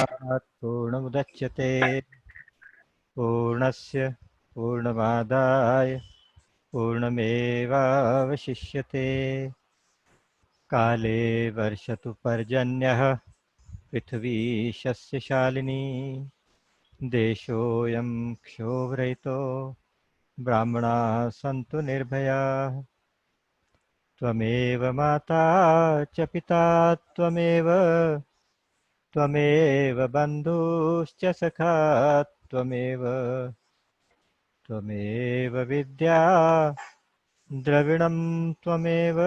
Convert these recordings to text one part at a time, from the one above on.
पूर्णमुदच्यते पूर्णस्य पूर्णमादाय पूर्णमेवावशिष्यते। काले वर्षतु पर्जन्यः पृथ्वी शस्यशालिनी देशोऽयं क्षोभरहितो ब्राह्मणाः सन्तु निर्भयाः। त्वमेव माता च पिता त्वमेव बन्धुश्च सखा त्वमेव विद्या द्रविणं त्वमेव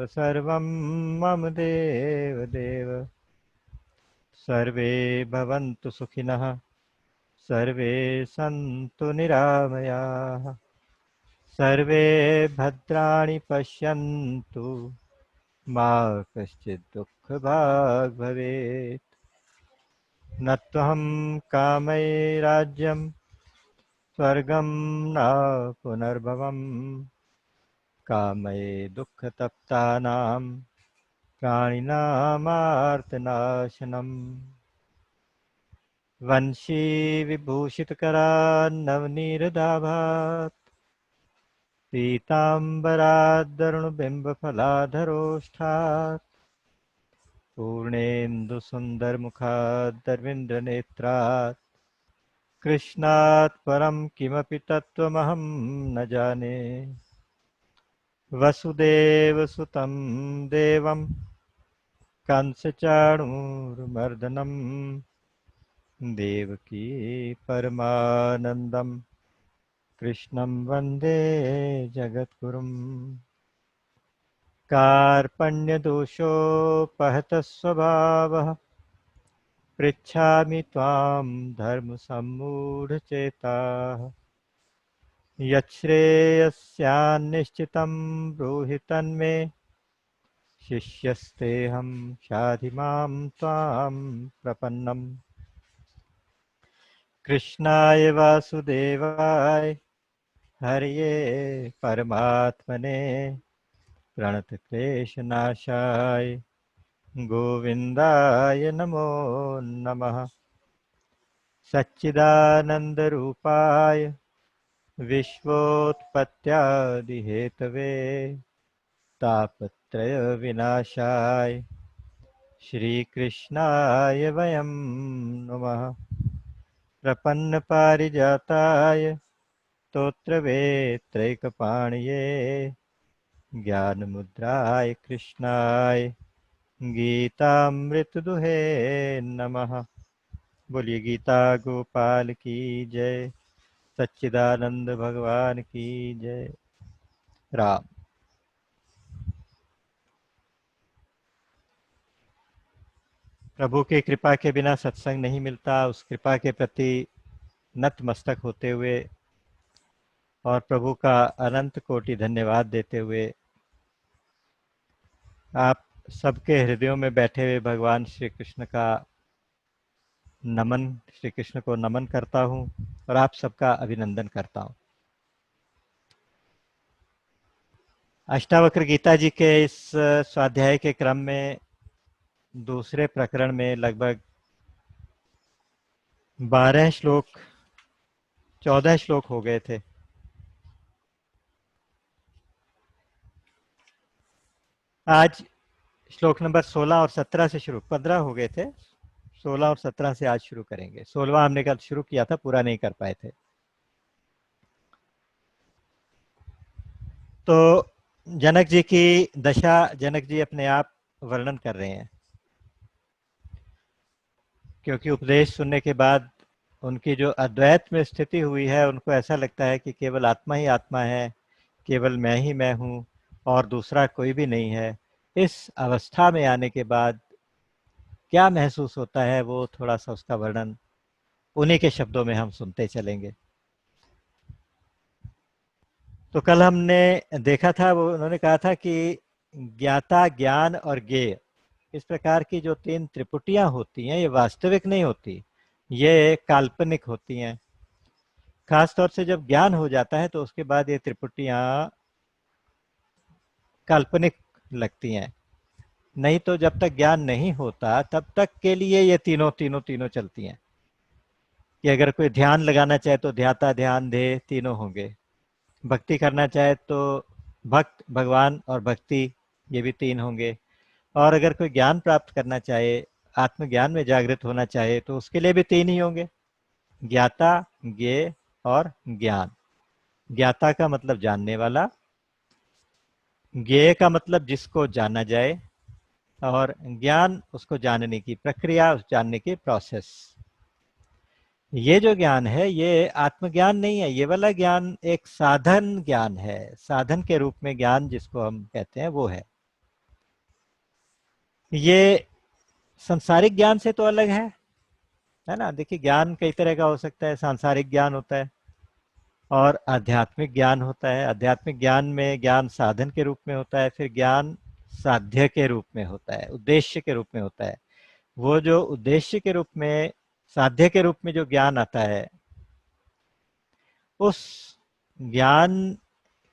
सर्वं मम देव। सर्वे भवन्तु सुखिनः सर्वे सन्तु निरामयाः सर्वे भद्राणि पश्यन्तु मा कश्चित् दुःखभाग् भवेत्। न त्वहं कामये राज्यं स्वर्गं न पुनर्भवम् कामये दुःखतप्तानां प्राणिनामार्तनाशनम्। वंशी विभूषितकरान्नवनीरदाभात् पीताम्बरादरुणबिम्बफलाधरोष्ठात् पूर्णेन्दुसुन्दरमुखादरविन्द्रनेत्रात् कृष्णात् परं किमपि तत्त्वमहं न जाने। वसुदेवसुतं देवं कंसचाणूरमर्दनं देवकी परमानन्दं कृष्णं वन्दे जगद्गुरुम्। कार्पण्यदोषोपहतः स्वभावः पृच्छामि त्वां धर्मसम्मूढचेताः। यच्छ्रेयस्यान्निश्चितं ब्रूहि तन्मे शिष्यस्तेऽहं शाधि मां त्वां प्रपन्नम्। कृष्णाय वासुदेवाय हरये परमात्मने प्रणतक्लेशनाशाय गोविन्दाय नमो नमः। सच्चिदानन्दरूपाय विश्वोत्पत्त्यादिहेतवे तापत्रयविनाशाय श्रीकृष्णाय वयं नुमः। प्रपन्नपारिजाताय स्तोत्रवेत्रैकपाणिये ज्ञानमुद्राय कृष्णाय गीतामृतदुहे नमः। बोलिए गीता गोपाल की जय, सच्चिदानंद भगवान की जय। राम। प्रभु की कृपा के बिना सत्संग नहीं मिलता। उस कृपा के प्रति नतमस्तक होते हुए और प्रभु का अनंत कोटि धन्यवाद देते हुए आप सबके हृदयों में बैठे हुए भगवान श्री कृष्ण का नमन, श्री कृष्ण को नमन करता हूं और आप सबका अभिनंदन करता हूं। अष्टावक्र गीता जी के इस स्वाध्याय के क्रम में दूसरे प्रकरण में लगभग 12 श्लोक 14 श्लोक हो गए थे। आज श्लोक नंबर 16 और 17 से शुरू, 15 हो गए थे, 16 और 17 से आज शुरू करेंगे। 16वां हमने कल शुरू किया था, पूरा नहीं कर पाए थे। तो जनक जी की दशा जनक जी अपने आप वर्णन कर रहे हैं, क्योंकि उपदेश सुनने के बाद उनकी जो अद्वैत में स्थिति हुई है, उनको ऐसा लगता है कि केवल आत्मा ही आत्मा है, केवल मैं ही मैं हूँ और दूसरा कोई भी नहीं है। इस अवस्था में आने के बाद क्या महसूस होता है, वो थोड़ा सा उसका वर्णन उन्हीं के शब्दों में हम सुनते चलेंगे। तो कल हमने देखा था, वो उन्होंने कहा था कि ज्ञाता, ज्ञान और ज्ञेय, इस प्रकार की जो 3 त्रिपुटियां होती हैं, ये वास्तविक नहीं होती, ये काल्पनिक होती हैं। खास तौर से जब ज्ञान हो जाता है तो उसके बाद ये त्रिपुटियां काल्पनिक लगती हैं। नहीं तो जब तक ज्ञान नहीं होता तब तक के लिए ये तीनों तीनों तीनों चलती हैं, कि अगर कोई ध्यान लगाना चाहे तो ध्याता ध्यान दे तीनों होंगे, भक्ति करना चाहे तो भक्त भगवान और भक्ति ये भी तीन होंगे, और अगर कोई ज्ञान प्राप्त करना चाहे, आत्मज्ञान में जागृत होना चाहे तो उसके लिए भी तीन ही होंगे, ज्ञाता ज्ञेय और ज्ञान। ज्ञाता का मतलब जानने वाला, ज्ञेय का मतलब जिसको जाना जाए, और ज्ञान उसको जानने की प्रक्रिया, उस जानने की प्रोसेस। ये जो ज्ञान है ये आत्मज्ञान नहीं है, ये वाला ज्ञान एक साधन ज्ञान है, साधन के रूप में ज्ञान जिसको हम कहते हैं वो है। ये संसारिक ज्ञान से तो अलग है ना। देखिए ज्ञान कई तरह का हो सकता है, सांसारिक ज्ञान होता है और आध्यात्मिक ज्ञान होता है। आध्यात्मिक ज्ञान में ज्ञान साधन के रूप में होता है, फिर ज्ञान साध्य के रूप में होता है, उद्देश्य के रूप में होता है। वो जो उद्देश्य के रूप में, साध्य के रूप में जो ज्ञान आता है, उस ज्ञान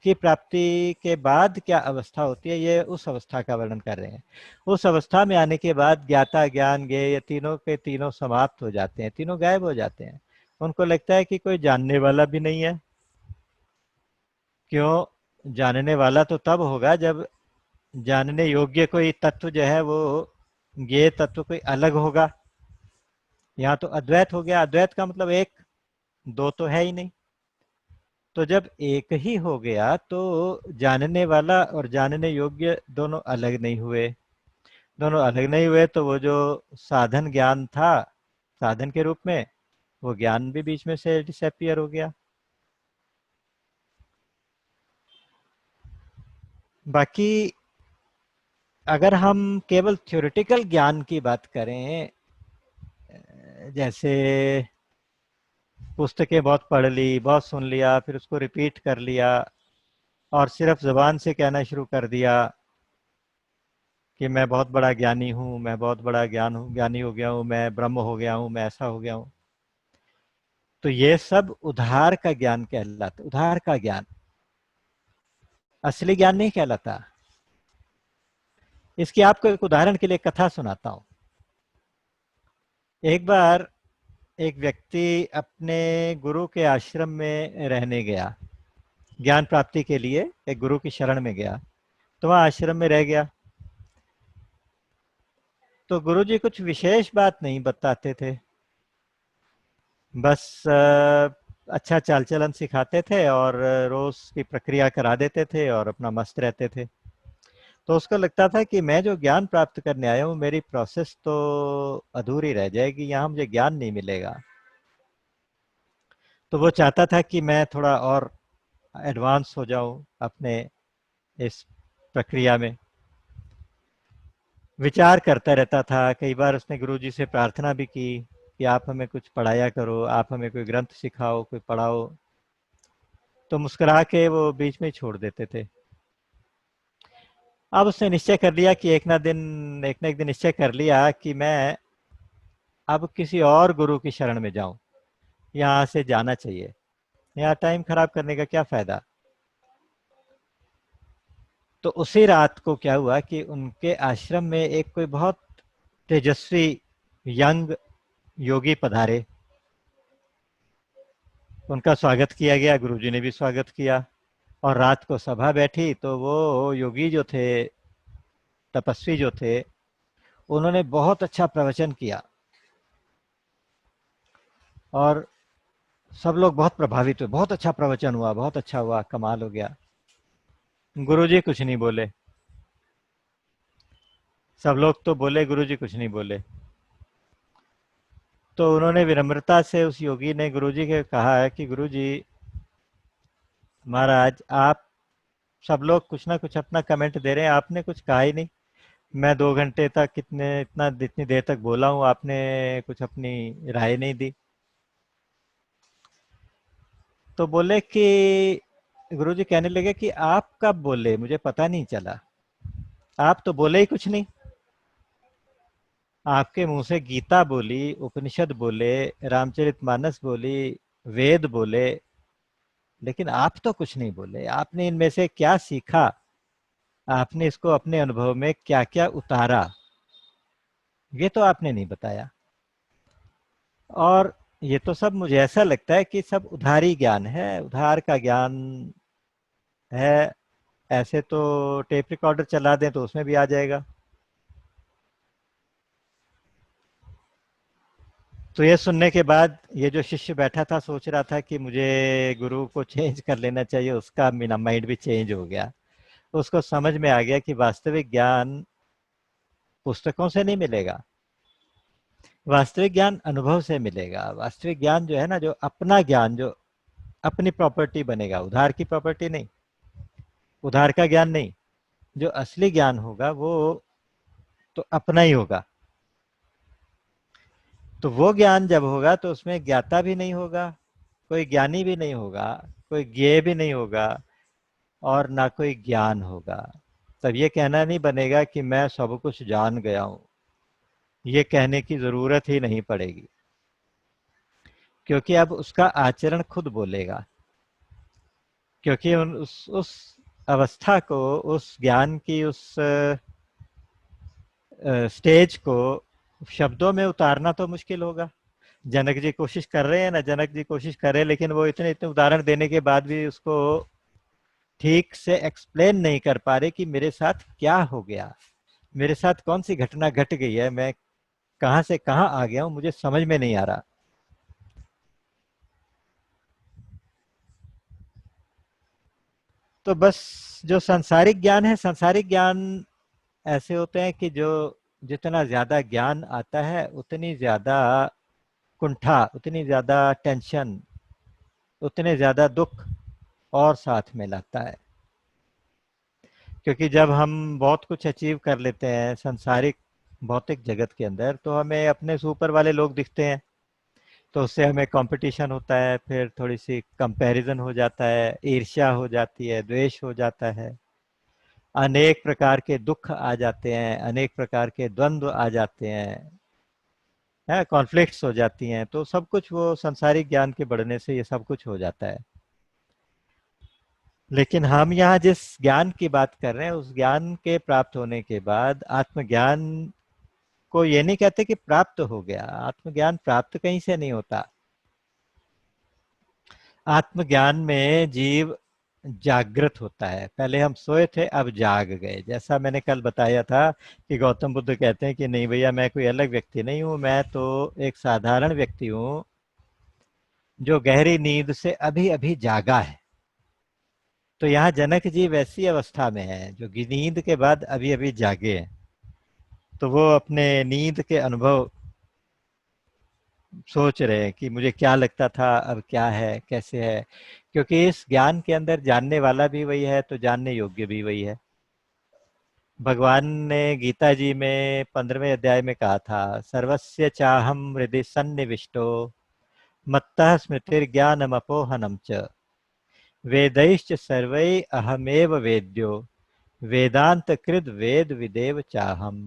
की प्राप्ति के बाद क्या अवस्था होती है, ये उस अवस्था का वर्णन कर रहे हैं। उस अवस्था में आने के बाद ज्ञाता ज्ञान ज्ञेय ये तीनों के तीनों समाप्त हो जाते हैं, तीनों गायब हो जाते हैं। उनको लगता है कि कोई जानने वाला भी नहीं है। क्यों? जानने वाला तो तब होगा जब जानने योग्य कोई तत्व जो है वो ज्ञेय तत्व कोई अलग होगा। यहाँ तो अद्वैत हो गया, अद्वैत का मतलब एक, दो तो है ही नहीं। तो जब एक ही हो गया तो जानने वाला और जानने योग्य दोनों अलग नहीं हुए। दोनों अलग नहीं हुए तो वो जो साधन ज्ञान था साधन के रूप में, वो ज्ञान भी बीच में से डिसअपियर हो गया। बाकी अगर हम केवल थ्योरेटिकल ज्ञान की बात करें, जैसे पुस्तकें बहुत पढ़ ली, बहुत सुन लिया, फिर उसको रिपीट कर लिया और सिर्फ ज़बान से कहना शुरू कर दिया कि मैं बहुत बड़ा ज्ञानी हूँ, मैं बहुत बड़ा ज्ञानी हो गया हूँ, मैं ब्रह्म हो गया हूँ, मैं ऐसा हो गया हूँ। तो ये सब उधार का ज्ञान कहलाता, उधार का ज्ञान, असली ज्ञान नहीं कहलाता। इसकी आपको एक उदाहरण के लिए कथा सुनाता हूँ। एक बार एक व्यक्ति अपने गुरु के आश्रम में रहने गया, ज्ञान प्राप्ति के लिए एक गुरु की शरण में गया, तो वहाँ आश्रम में रह गया। तो गुरुजी कुछ विशेष बात नहीं बताते थे, बस अच्छा चाल चलन सिखाते थे और रोज की प्रक्रिया करा देते थे और अपना मस्त रहते थे। तो उसको लगता था कि मैं जो ज्ञान प्राप्त करने आया हूँ मेरी प्रोसेस तो अधूरी रह जाएगी, यहाँ मुझे ज्ञान नहीं मिलेगा। तो वो चाहता था कि मैं थोड़ा और एडवांस हो जाऊं अपने इस प्रक्रिया में। विचार करता रहता था, कई बार उसने गुरुजी से प्रार्थना भी की कि आप हमें कुछ पढ़ाया करो, आप हमें कोई ग्रंथ सिखाओ, कोई पढ़ाओ। तो मुस्कुरा के वो बीच में ही छोड़ देते थे। अब उसने निश्चय कर लिया कि एक ना एक दिन निश्चय कर लिया कि मैं अब किसी और गुरु की शरण में जाऊं, यहाँ से जाना चाहिए, यहाँ टाइम खराब करने का क्या फायदा। तो उसी रात को क्या हुआ कि उनके आश्रम में एक कोई बहुत तेजस्वी यंग योगी पधारे। उनका स्वागत किया गया, गुरुजी ने भी स्वागत किया, और रात को सभा बैठी तो वो योगी जो थे, तपस्वी जो थे, उन्होंने बहुत अच्छा प्रवचन किया और सब लोग बहुत प्रभावित हुए, बहुत अच्छा प्रवचन हुआ, बहुत अच्छा हुआ, कमाल हो गया। गुरुजी कुछ नहीं बोले, सब लोग तो बोले, गुरुजी कुछ नहीं बोले। तो उन्होंने विनम्रता से, उस योगी ने गुरुजी के कहा है कि गुरुजी महाराज, आप सब लोग कुछ ना कुछ अपना कमेंट दे रहे हैं, आपने कुछ कहा ही नहीं। मैं 2 घंटे तक इतनी देर तक बोला हूँ, आपने कुछ अपनी राय नहीं दी। तो बोले कि गुरुजी कहने लगे कि आप कब बोले मुझे पता नहीं चला, आप तो बोले ही कुछ नहीं। आपके मुंह से गीता बोली, उपनिषद बोले, रामचरितमानस बोली, वेद बोले, लेकिन आप तो कुछ नहीं बोले, आपने इनमें से क्या सीखा। आपने इसको अपने अनुभव में क्या क्या उतारा, ये तो आपने नहीं बताया। और ये तो सब मुझे ऐसा लगता है कि सब उधारी ज्ञान है, उधार का ज्ञान है। ऐसे तो टेप रिकॉर्डर चला दें तो उसमें भी आ जाएगा। तो ये सुनने के बाद ये जो शिष्य बैठा था सोच रहा था कि मुझे गुरु को चेंज कर लेना चाहिए, उसका मेरा माइंड भी चेंज हो गया। उसको समझ में आ गया कि वास्तविक ज्ञान पुस्तकों से नहीं मिलेगा, वास्तविक ज्ञान अनुभव से मिलेगा। वास्तविक ज्ञान जो है ना, जो अपना ज्ञान, जो अपनी प्रॉपर्टी बनेगा, उधार की प्रॉपर्टी नहीं, उधार का ज्ञान नहीं। जो असली ज्ञान होगा वो तो अपना ही होगा। तो वो ज्ञान जब होगा तो उसमें ज्ञाता भी नहीं होगा, कोई ज्ञानी भी नहीं होगा, कोई ज्ञेय भी नहीं होगा, और ना कोई ज्ञान होगा। तब ये कहना नहीं बनेगा कि मैं सब कुछ जान गया हूं, ये कहने की जरूरत ही नहीं पड़ेगी, क्योंकि अब उसका आचरण खुद बोलेगा। क्योंकि उस अवस्था को, उस ज्ञान की उस स्टेज को शब्दों में उतारना तो मुश्किल होगा। जनक जी कोशिश कर रहे हैं ना, जनक जी कोशिश कर रहे हैं, लेकिन वो इतने इतने उदाहरण देने के बाद भी उसको ठीक से एक्सप्लेन नहीं कर पा रहे कि मेरे साथ क्या हो गया, मेरे साथ कौन सी घटना घट गई है, मैं कहां से कहां आ गया हूं, मुझे समझ में नहीं आ रहा। तो बस जो सांसारिक ज्ञान है, सांसारिक ज्ञान ऐसे होते हैं कि जो जितना ज्यादा ज्ञान आता है उतनी ज्यादा कुंठा, उतनी ज्यादा टेंशन, उतने ज्यादा दुख और साथ में लाता है। क्योंकि जब हम बहुत कुछ अचीव कर लेते हैं सांसारिक भौतिक जगत के अंदर, तो हमें अपने से ऊपर वाले लोग दिखते हैं, तो उससे हमें कंपटीशन होता है, फिर थोड़ी सी कंपैरिजन हो जाता है, ईर्ष्या हो जाती है, द्वेष हो जाता है, अनेक प्रकार के दुख आ जाते हैं, अनेक प्रकार के द्वंद्व आ जाते हैं, है कॉन्फ्लिक्ट्स हो जाती हैं। तो सब कुछ वो सांसारिक ज्ञान के बढ़ने से ये सब कुछ हो जाता है। लेकिन हम यहाँ जिस ज्ञान की बात कर रहे हैं, उस ज्ञान के प्राप्त होने के बाद आत्मज्ञान को ये नहीं कहते कि प्राप्त हो गया। आत्मज्ञान प्राप्त कहीं से नहीं होता। आत्मज्ञान में जीव जागृत होता है। पहले हम सोए थे, अब जाग गए। जैसा मैंने कल बताया था कि गौतम बुद्ध कहते हैं कि नहीं भैया, मैं कोई अलग व्यक्ति नहीं हूं, मैं तो एक साधारण व्यक्ति हूं जो गहरी नींद से अभी अभी जागा है। तो यहाँ जनक जी वैसी अवस्था में है जो कि नींद के बाद अभी अभी जागे हैं। तो वो अपने नींद के अनुभव सोच रहे हैं कि मुझे क्या लगता था, अब क्या है, कैसे है। क्योंकि इस ज्ञान के अंदर जानने वाला भी वही है, तो जानने योग्य भी वही है। भगवान ने गीता जी में 15वें अध्याय में कहा था, सर्वस्य चाहम हृदि सन्निविष्टो मत्तः स्मृतिर्ज्ञानमपोहनम च वेदैश्च सर्वै अहमेव वेद्यो वेदांत कृद वेद विदेव चाहम।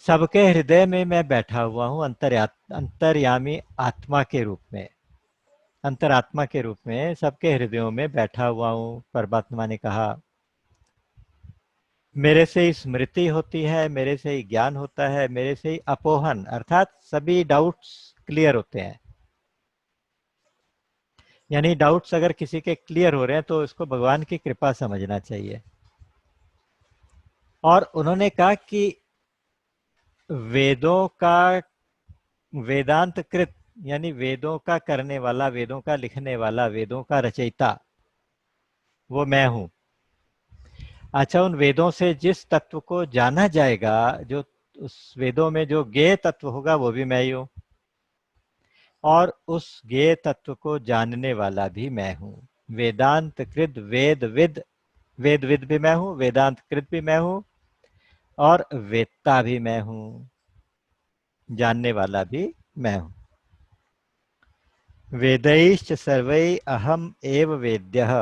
सबके हृदय में मैं बैठा हुआ हूँ, अंतर्यामी आत्मा के रूप में, अंतरात्मा के रूप में सबके हृदयों में बैठा हुआ हूँ। परमात्मा ने कहा, मेरे से ही स्मृति होती है, मेरे से ही ज्ञान होता है, मेरे से ही अपोहन अर्थात सभी डाउट्स क्लियर होते हैं। यानी डाउट्स अगर किसी के क्लियर हो रहे हैं तो इसको भगवान की कृपा समझना चाहिए। और उन्होंने कहा कि वेदों का वेदांत कृत, यानी वेदों का करने वाला, वेदों का लिखने वाला, वेदों का रचयिता वो मैं हूं। अच्छा, उन वेदों से जिस तत्व को जाना जाएगा, जो उस वेदों में जो ज्ञेय तत्व होगा वो भी मैं ही हूं, और उस ज्ञेय तत्व को जानने वाला भी मैं हूं। वेदांत कृत वेद विद, वेद विद भी मैं हूं, वेदांत कृत भी मैं हूं, और वेत्ता भी मैं हूं, जानने वाला भी मैं हूं। वेदैश्च सर्वै अहम एव वेद्यः,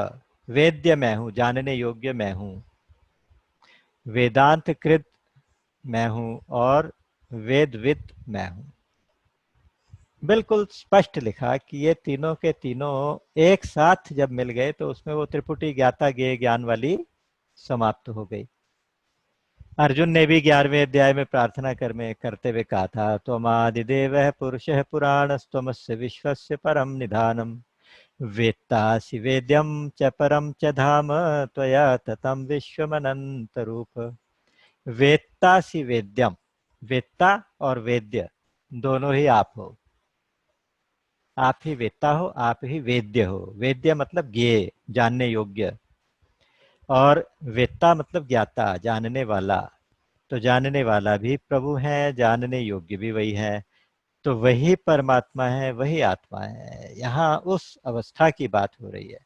वेद्य मैं हूं, जानने योग्य मैं हूं, वेदांत कृत मैं हूं, और वेदविद मैं हूं। बिल्कुल स्पष्ट लिखा कि ये तीनों के तीनों एक साथ जब मिल गए तो उसमें वो त्रिपुटी ज्ञाता ज्ञेय ज्ञान वाली समाप्त हो गई। अर्जुन ने भी 11वें अध्याय में प्रार्थना करते हुए कहा था, त्वमादिदेवः पुरुषः पुराणस्त्वमस्य विश्वस्य परम निधानम वेत्तासि वेद्यं च परम च धाम त्वया ततं विश्वमनंत रूप। वेत्तासि वेद्यम, वेत्ता और वेद्य दोनों ही आप हो। आप ही वेत्ता हो, आप ही वेद्य हो। वेद्य मतलब ज्ञेय, जानने योग्य, और वेत्ता मतलब ज्ञाता, जानने वाला। तो जानने वाला भी प्रभु है, जानने योग्य भी वही है। तो वही परमात्मा है, वही आत्मा है। यहाँ उस अवस्था की बात हो रही है।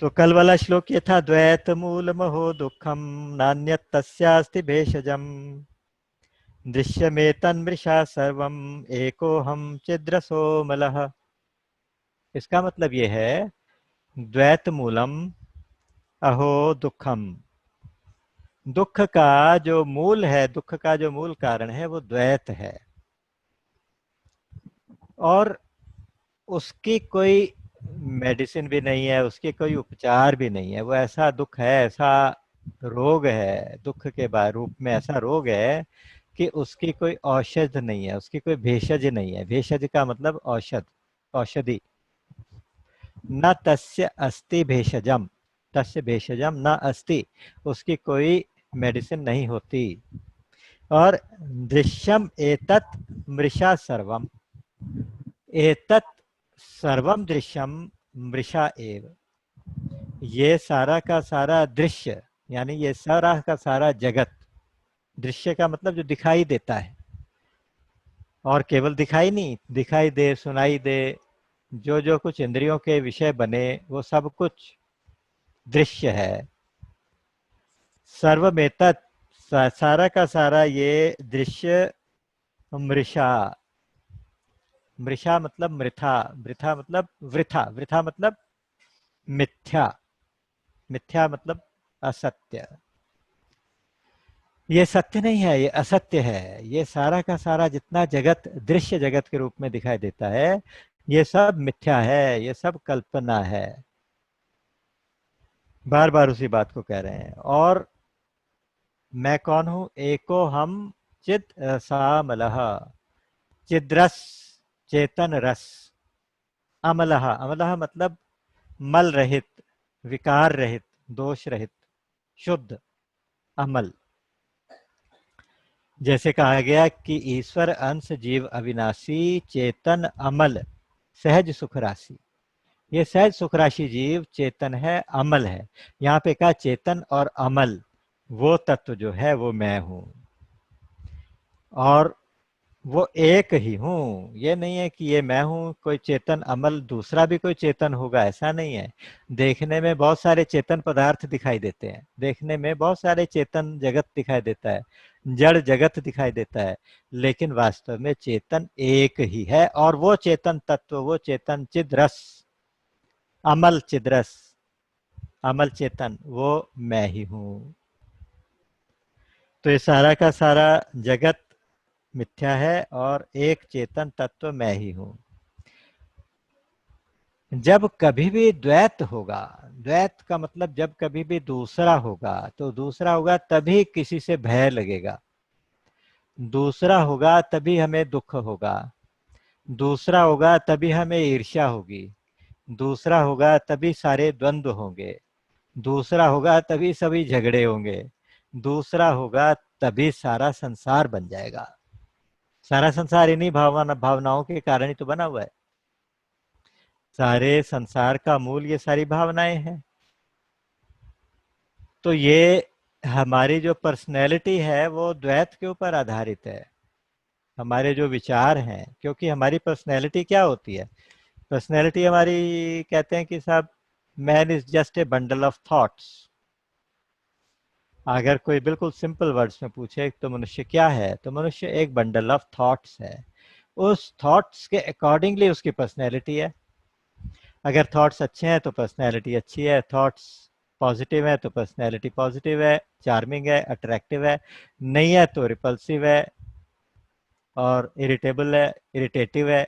तो कल वाला श्लोक ये था, द्वैत मूल महो दुखम नान्यत् तस्यास्ति भेषजम दृश्यमेतन्मृषा सर्वम एकोहम चिद्रसोमलः। इसका मतलब ये है, द्वैत मूलम अहो दुखम, दुख का जो मूल है, दुख का जो मूल कारण है वो द्वैत है। और उसकी कोई मेडिसिन भी नहीं है, उसकी कोई उपचार भी नहीं है। वो ऐसा दुख है, ऐसा रोग है, दुख के रूप में ऐसा रोग है कि उसकी कोई औषध नहीं है, उसकी कोई भेषज नहीं है। भेषज का मतलब औषध, औषधि। न तस्य अस्ति भेषजम, तस्य भेषजम न अस्ति, उसकी कोई मेडिसिन नहीं होती। और दृश्यम एतत् मृषा सर्वम, एतत् सर्वम दृश्यम मृषा एव, ये सारा का सारा दृश्य, यानी ये सारा का सारा जगत। दृश्य का मतलब जो दिखाई देता है, और केवल दिखाई नहीं, दिखाई दे, सुनाई दे, जो जो कुछ इंद्रियों के विषय बने वो सब कुछ दृश्य है। सर्वमेतत्, सारा का सारा ये दृश्य मृषा, मृषा मतलब मृथा, मृथा मतलब वृथा, वृथा मतलब मिथ्या, मिथ्या मतलब असत्य। ये सत्य नहीं है, ये असत्य है। ये सारा का सारा जितना जगत दृश्य जगत के रूप में दिखाई देता है, ये सब मिथ्या है, ये सब कल्पना है। बार बार उसी बात को कह रहे हैं। और मैं कौन हूं? एको हम चित सामलह, चिद्रस, चेतन रस। अमलह, अमलह मतलब मल रहित, विकार रहित, दोष रहित, शुद्ध, अमल। जैसे कहा गया कि ईश्वर अंश जीव अविनाशी, चेतन अमल, सहज सुख राशि। ये सहज सुख राशि जीव चेतन है, अमल है। यहाँ पे कहा चेतन और अमल, वो तत्व जो है वो मैं हूं। और वो एक ही हूँ। ये नहीं है कि ये मैं हूँ, कोई चेतन अमल दूसरा भी कोई चेतन होगा, ऐसा नहीं है। देखने में बहुत सारे चेतन पदार्थ दिखाई देते हैं, देखने में बहुत सारे चेतन जगत दिखाई देता है, जड़ जगत दिखाई देता है, लेकिन वास्तव में चेतन एक ही है। और वो चेतन तत्व, वो चेतन चिद्रस, अमल चिद्रस, अमल चेतन, वो मैं ही हूँ। तो ये सारा का सारा जगत मिथ्या है और एक चेतन तत्व मैं ही हूं। जब कभी भी द्वैत होगा, द्वैत का मतलब जब कभी भी दूसरा होगा, तो दूसरा होगा तभी किसी से भय लगेगा, दूसरा होगा तभी हमें दुख होगा, दूसरा होगा तभी हमें ईर्ष्या होगी, दूसरा होगा तभी सारे द्वंद्व होंगे, दूसरा होगा तभी सभी झगड़े होंगे, दूसरा होगा तभी सारा संसार बन जाएगा। सारा संसार इन्हीं भावनाओं के कारण ही तो बना हुआ है। सारे संसार का मूल ये सारी भावनाएं हैं। तो ये हमारी जो पर्सनैलिटी है वो द्वैत के ऊपर आधारित है, हमारे जो विचार हैं। क्योंकि हमारी पर्सनैलिटी क्या होती है? पर्सनैलिटी हमारी, कहते हैं कि साहब, man is just a bundle of thoughts. अगर कोई बिल्कुल सिंपल वर्ड्स में पूछे तो मनुष्य क्या है, तो मनुष्य एक बंडल ऑफ थॉट्स है। उस थॉट्स के अकॉर्डिंगली उसकी पर्सनैलिटी है। अगर थॉट्स अच्छे हैं तो पर्सनैलिटी अच्छी है, थॉट्स पॉजिटिव है तो पर्सनैलिटी पॉजिटिव है, चार्मिंग है, अट्रैक्टिव है, नहीं है तो रिपल्सिव है, और इरिटेबल है, इरिटेटिव है।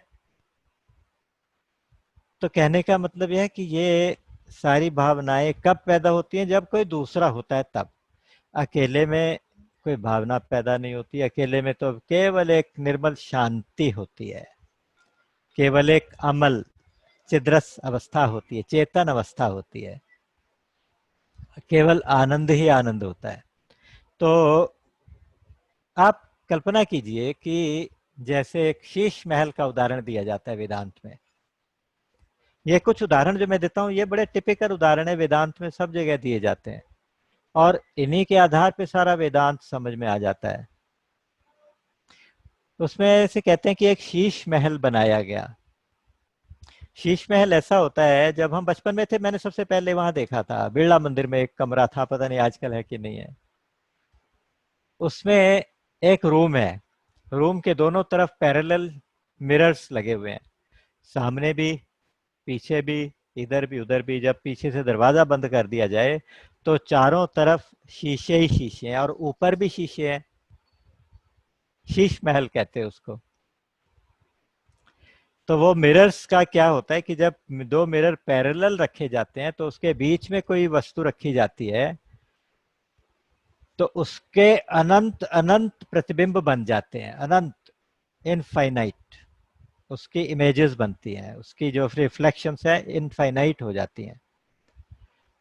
तो कहने का मतलब यह है कि ये सारी भावनाएं कब पैदा होती हैं? जब कोई दूसरा होता है तब। अकेले में कोई भावना पैदा नहीं होती। अकेले में तो केवल एक निर्मल शांति होती है, केवल एक अमल चिद्रस अवस्था होती है, चेतन अवस्था होती है, केवल आनंद ही आनंद होता है। तो आप कल्पना कीजिए कि जैसे एक शीश महल का उदाहरण दिया जाता है वेदांत में। ये कुछ उदाहरण जो मैं देता हूँ ये बड़े टिपिकल उदाहरण है, वेदांत में सब जगह दिए जाते हैं और इन्हीं के आधार पे सारा वेदांत समझ में आ जाता है। उसमें से कहते हैं कि एक शीश महल बनाया गया। शीश महल ऐसा होता है, जब हम बचपन में थे मैंने सबसे पहले वहां देखा था, बिरला मंदिर में एक कमरा था, पता नहीं आजकल है कि नहीं है। उसमें एक रूम है, रूम के दोनों तरफ पैरेलल मिरर्स लगे हुए हैं, सामने भी, पीछे भी, इधर भी उधर भी। जब पीछे से दरवाजा बंद कर दिया जाए तो चारों तरफ शीशे ही शीशे हैं और ऊपर भी शीशे हैं। शीश महल कहते हैं उसको। तो वो मिरर्स का क्या होता है कि जब दो मिरर पैरेलल रखे जाते हैं तो उसके बीच में कोई वस्तु रखी जाती है तो उसके अनंत अनंत प्रतिबिंब बन जाते हैं, अनंत, इनफाइनाइट उसकी इमेजेस बनती हैं, उसकी जो रिफ्लेक्शंस है इनफाइनाइट हो जाती हैं।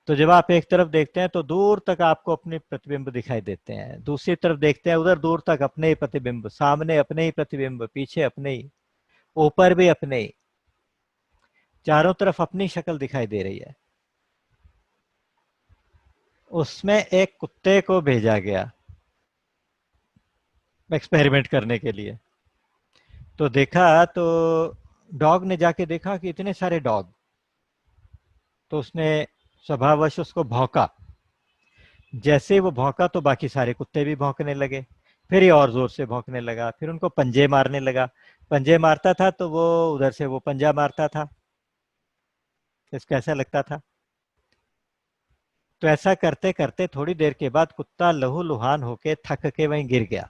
तो जब आप एक तरफ देखते हैं तो दूर तक आपको अपने प्रतिबिंब दिखाई देते हैं, दूसरी तरफ देखते हैं उधर दूर तक अपने ही प्रतिबिंब, सामने अपने ही प्रतिबिंब, पीछे अपने ही, ऊपर भी अपने ही, चारों तरफ अपनी शक्ल दिखाई दे रही है। उसमें एक कुत्ते को भेजा गया एक्सपेरिमेंट करने के लिए। तो देखा तो डॉग ने जाके देखा कि इतने सारे डॉग, तो उसने स्वभाववश उसको भौंका। जैसे ही वो भौंका तो बाकी सारे कुत्ते भी भौंकने लगे, फिर ये और जोर से भौंकने लगा, फिर उनको पंजे मारने लगा। पंजे मारता था तो वो उधर से वो पंजा मारता था। इसको ऐसा लगता था। तो ऐसा करते करते थोड़ी देर के बाद कुत्ता लहूलुहान होके थक के वहीं गिर गया।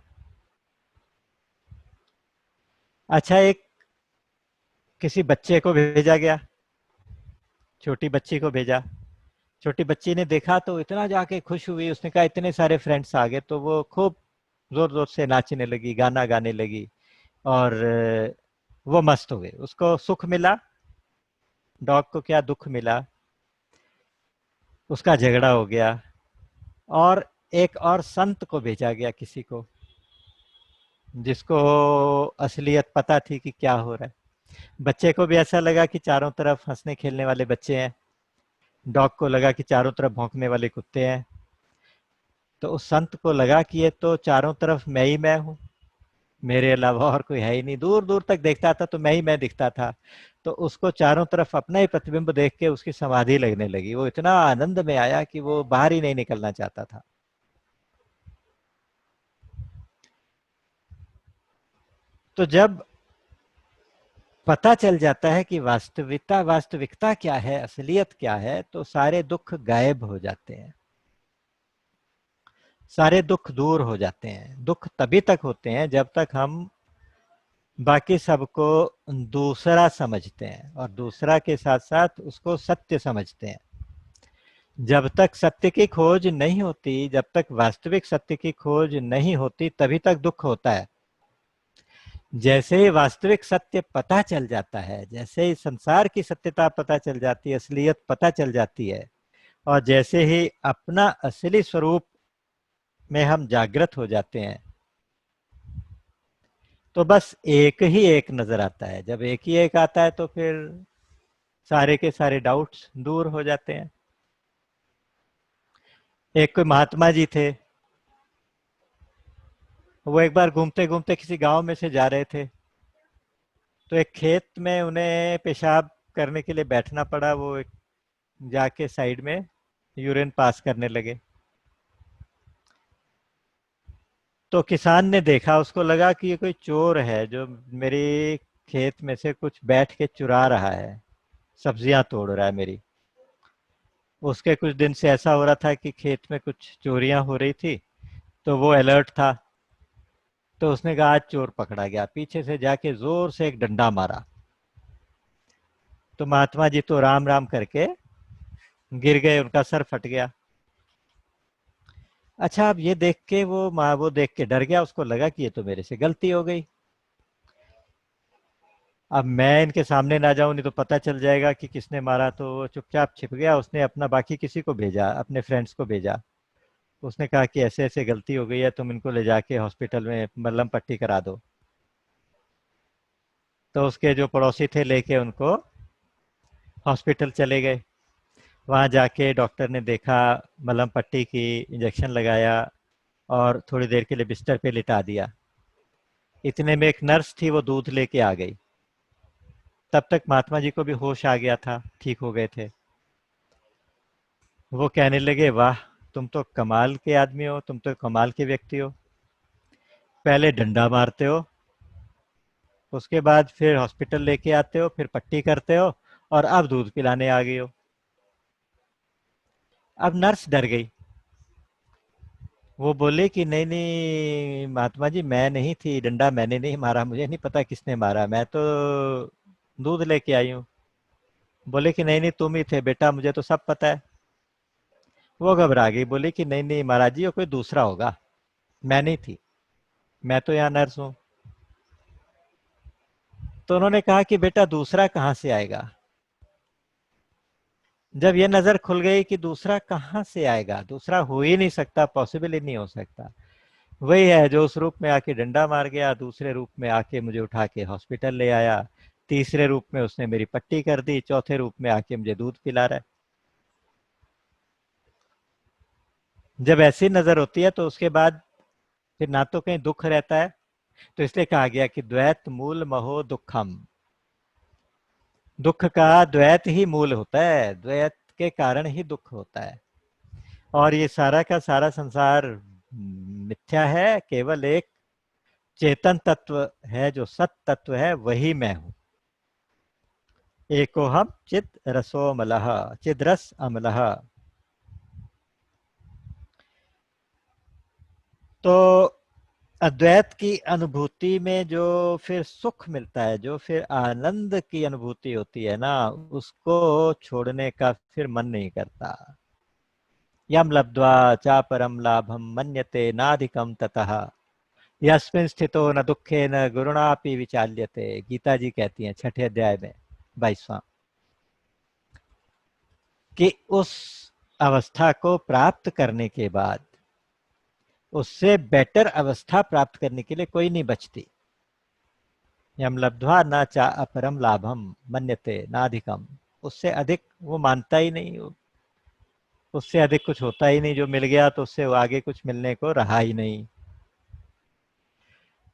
अच्छा, एक किसी बच्चे को भेजा गया, छोटी बच्ची को भेजा। छोटी बच्ची ने देखा तो इतना जाके खुश हुई, उसने कहा इतने सारे फ्रेंड्स आ गए, तो वो खूब जोर जोर से नाचने लगी, गाना गाने लगी और वो मस्त हो गई। उसको सुख मिला, डॉग को क्या दुख मिला, उसका झगड़ा हो गया। और एक और संत को भेजा गया, किसी को जिसको असलियत पता थी कि क्या हो रहा है। बच्चे को भी ऐसा लगा कि चारों तरफ हंसने खेलने वाले बच्चे हैं, डॉग को लगा कि चारों तरफ भौंकने वाले कुत्ते हैं। तो उस संत को लगा कि ये तो चारों तरफ मैं ही मैं हूँ, मेरे अलावा और कोई है ही नहीं। दूर दूर तक देखता था तो मैं ही मैं दिखता था। तो उसको चारों तरफ अपना ही प्रतिबिंब देख के उसकी समाधि लगने लगी। वो इतना आनंद में आया कि वो बाहर ही नहीं निकलना चाहता था। तो जब पता चल जाता है कि वास्तविकता क्या है, असलियत क्या है, तो सारे दुख गायब हो जाते हैं, सारे दुख दूर हो जाते हैं। दुख तभी तक होते हैं जब तक हम बाकी सबको दूसरा समझते हैं और दूसरा के साथ साथ उसको सत्य समझते हैं। जब तक सत्य की खोज नहीं होती, जब तक वास्तविक सत्य की खोज नहीं होती, तभी तक दुख होता है। जैसे ही वास्तविक सत्य पता चल जाता है, जैसे ही संसार की सत्यता पता चल जाती है, असलियत पता चल जाती है, और जैसे ही अपना असली स्वरूप में हम जागृत हो जाते हैं, तो बस एक ही एक नजर आता है। जब एक ही एक आता है तो फिर सारे के सारे डाउट्स दूर हो जाते हैं। एक कोई महात्मा जी थे, वो एक बार घूमते घूमते किसी गांव में से जा रहे थे, तो एक खेत में उन्हें पेशाब करने के लिए बैठना पड़ा। वो एक जाके साइड में यूरिन पास करने लगे। तो किसान ने देखा, उसको लगा कि ये कोई चोर है जो मेरी खेत में से कुछ बैठ के चुरा रहा है, सब्जियां तोड़ रहा है मेरी। उसके कुछ दिन से ऐसा हो रहा था कि खेत में कुछ चोरियां हो रही थी, तो वो अलर्ट था। तो उसने कहा आज चोर पकड़ा गया, पीछे से जाके जोर से एक डंडा मारा। तो महात्मा जी तो राम राम करके गिर गए, उनका सर फट गया। अच्छा, अब ये देख के वो देख के डर गया, उसको लगा कि ये तो मेरे से गलती हो गई। अब मैं इनके सामने ना जाऊं, नहीं तो पता चल जाएगा कि किसने मारा। तो वो चुपचाप छिप गया। उसने अपना बाकी किसी को भेजा, अपने फ्रेंड्स को भेजा। उसने कहा कि ऐसे ऐसे गलती हो गई है, तुम इनको ले जाके हॉस्पिटल में मलहम पट्टी करा दो। तो उसके जो पड़ोसी थे लेके उनको हॉस्पिटल चले गए। वहां जाके डॉक्टर ने देखा, मलहम पट्टी की, इंजेक्शन लगाया और थोड़ी देर के लिए बिस्तर पे लिटा दिया। इतने में एक नर्स थी, वो दूध लेके आ गई। तब तक महात्मा जी को भी होश आ गया था, ठीक हो गए थे। वो कहने लगे, वाह, तुम तो कमाल के आदमी हो, तुम तो कमाल के व्यक्ति हो। पहले डंडा मारते हो, उसके बाद फिर हॉस्पिटल लेके आते हो, फिर पट्टी करते हो, और अब दूध पिलाने आ गई हो। अब नर्स डर गई। वो बोले कि नहीं नहीं महात्मा जी, मैं नहीं थी, डंडा मैंने नहीं मारा, मुझे नहीं पता किसने मारा, मैं तो दूध लेके आई हूँ। बोले कि नहीं नहीं तुम ही थे बेटा, मुझे तो सब पता है। वो घबरा गई, बोली कि नहीं नहीं महाराज जी, वो कोई दूसरा होगा, मैं नहीं थी, मैं तो यहाँ नर्स हूँ। तो उन्होंने कहा कि बेटा दूसरा कहाँ से आएगा। जब ये नजर खुल गई कि दूसरा कहाँ से आएगा, दूसरा हो ही नहीं सकता, पॉसिबल ही नहीं हो सकता, वही है जो उस रूप में आके डंडा मार गया, दूसरे रूप में आके मुझे उठा के हॉस्पिटल ले आया, तीसरे रूप में उसने मेरी पट्टी कर दी, चौथे रूप में आके मुझे दूध पिला रहा है। जब ऐसी नजर होती है तो उसके बाद फिर ना तो कहीं दुख रहता है। तो इसलिए कहा गया कि द्वैत मूल महो दुखम। दुख का द्वैत ही मूल होता है, द्वैत के कारण ही दुख होता है। और ये सारा का सारा संसार मिथ्या है, केवल एक चेतन तत्व है, जो सत तत्व है, वही मैं हूं। एको हम चिद रसोमलः, चिद रस अमलः। तो अद्वैत की अनुभूति में जो फिर सुख मिलता है, जो फिर आनंद की अनुभूति होती है ना, उसको छोड़ने का फिर मन नहीं करता। यम लब्ध्वा चा परम लाभम मन्यते नाधिकम ततः यस्मिन् स्थितो न दुखे न गुरुणापि विचाल्यते। गीता जी कहती हैं 6ठे अध्याय में 22वां, कि उस अवस्था को प्राप्त करने के बाद उससे बेटर अवस्था प्राप्त करने के लिए कोई नहीं बचती। यम लब्ध्वा न चा अपरम लाभम मन्यते नाधिकम। उससे अधिक वो मानता ही नहीं, उससे अधिक कुछ होता ही नहीं। जो मिल गया तो उससे आगे कुछ मिलने को रहा ही नहीं।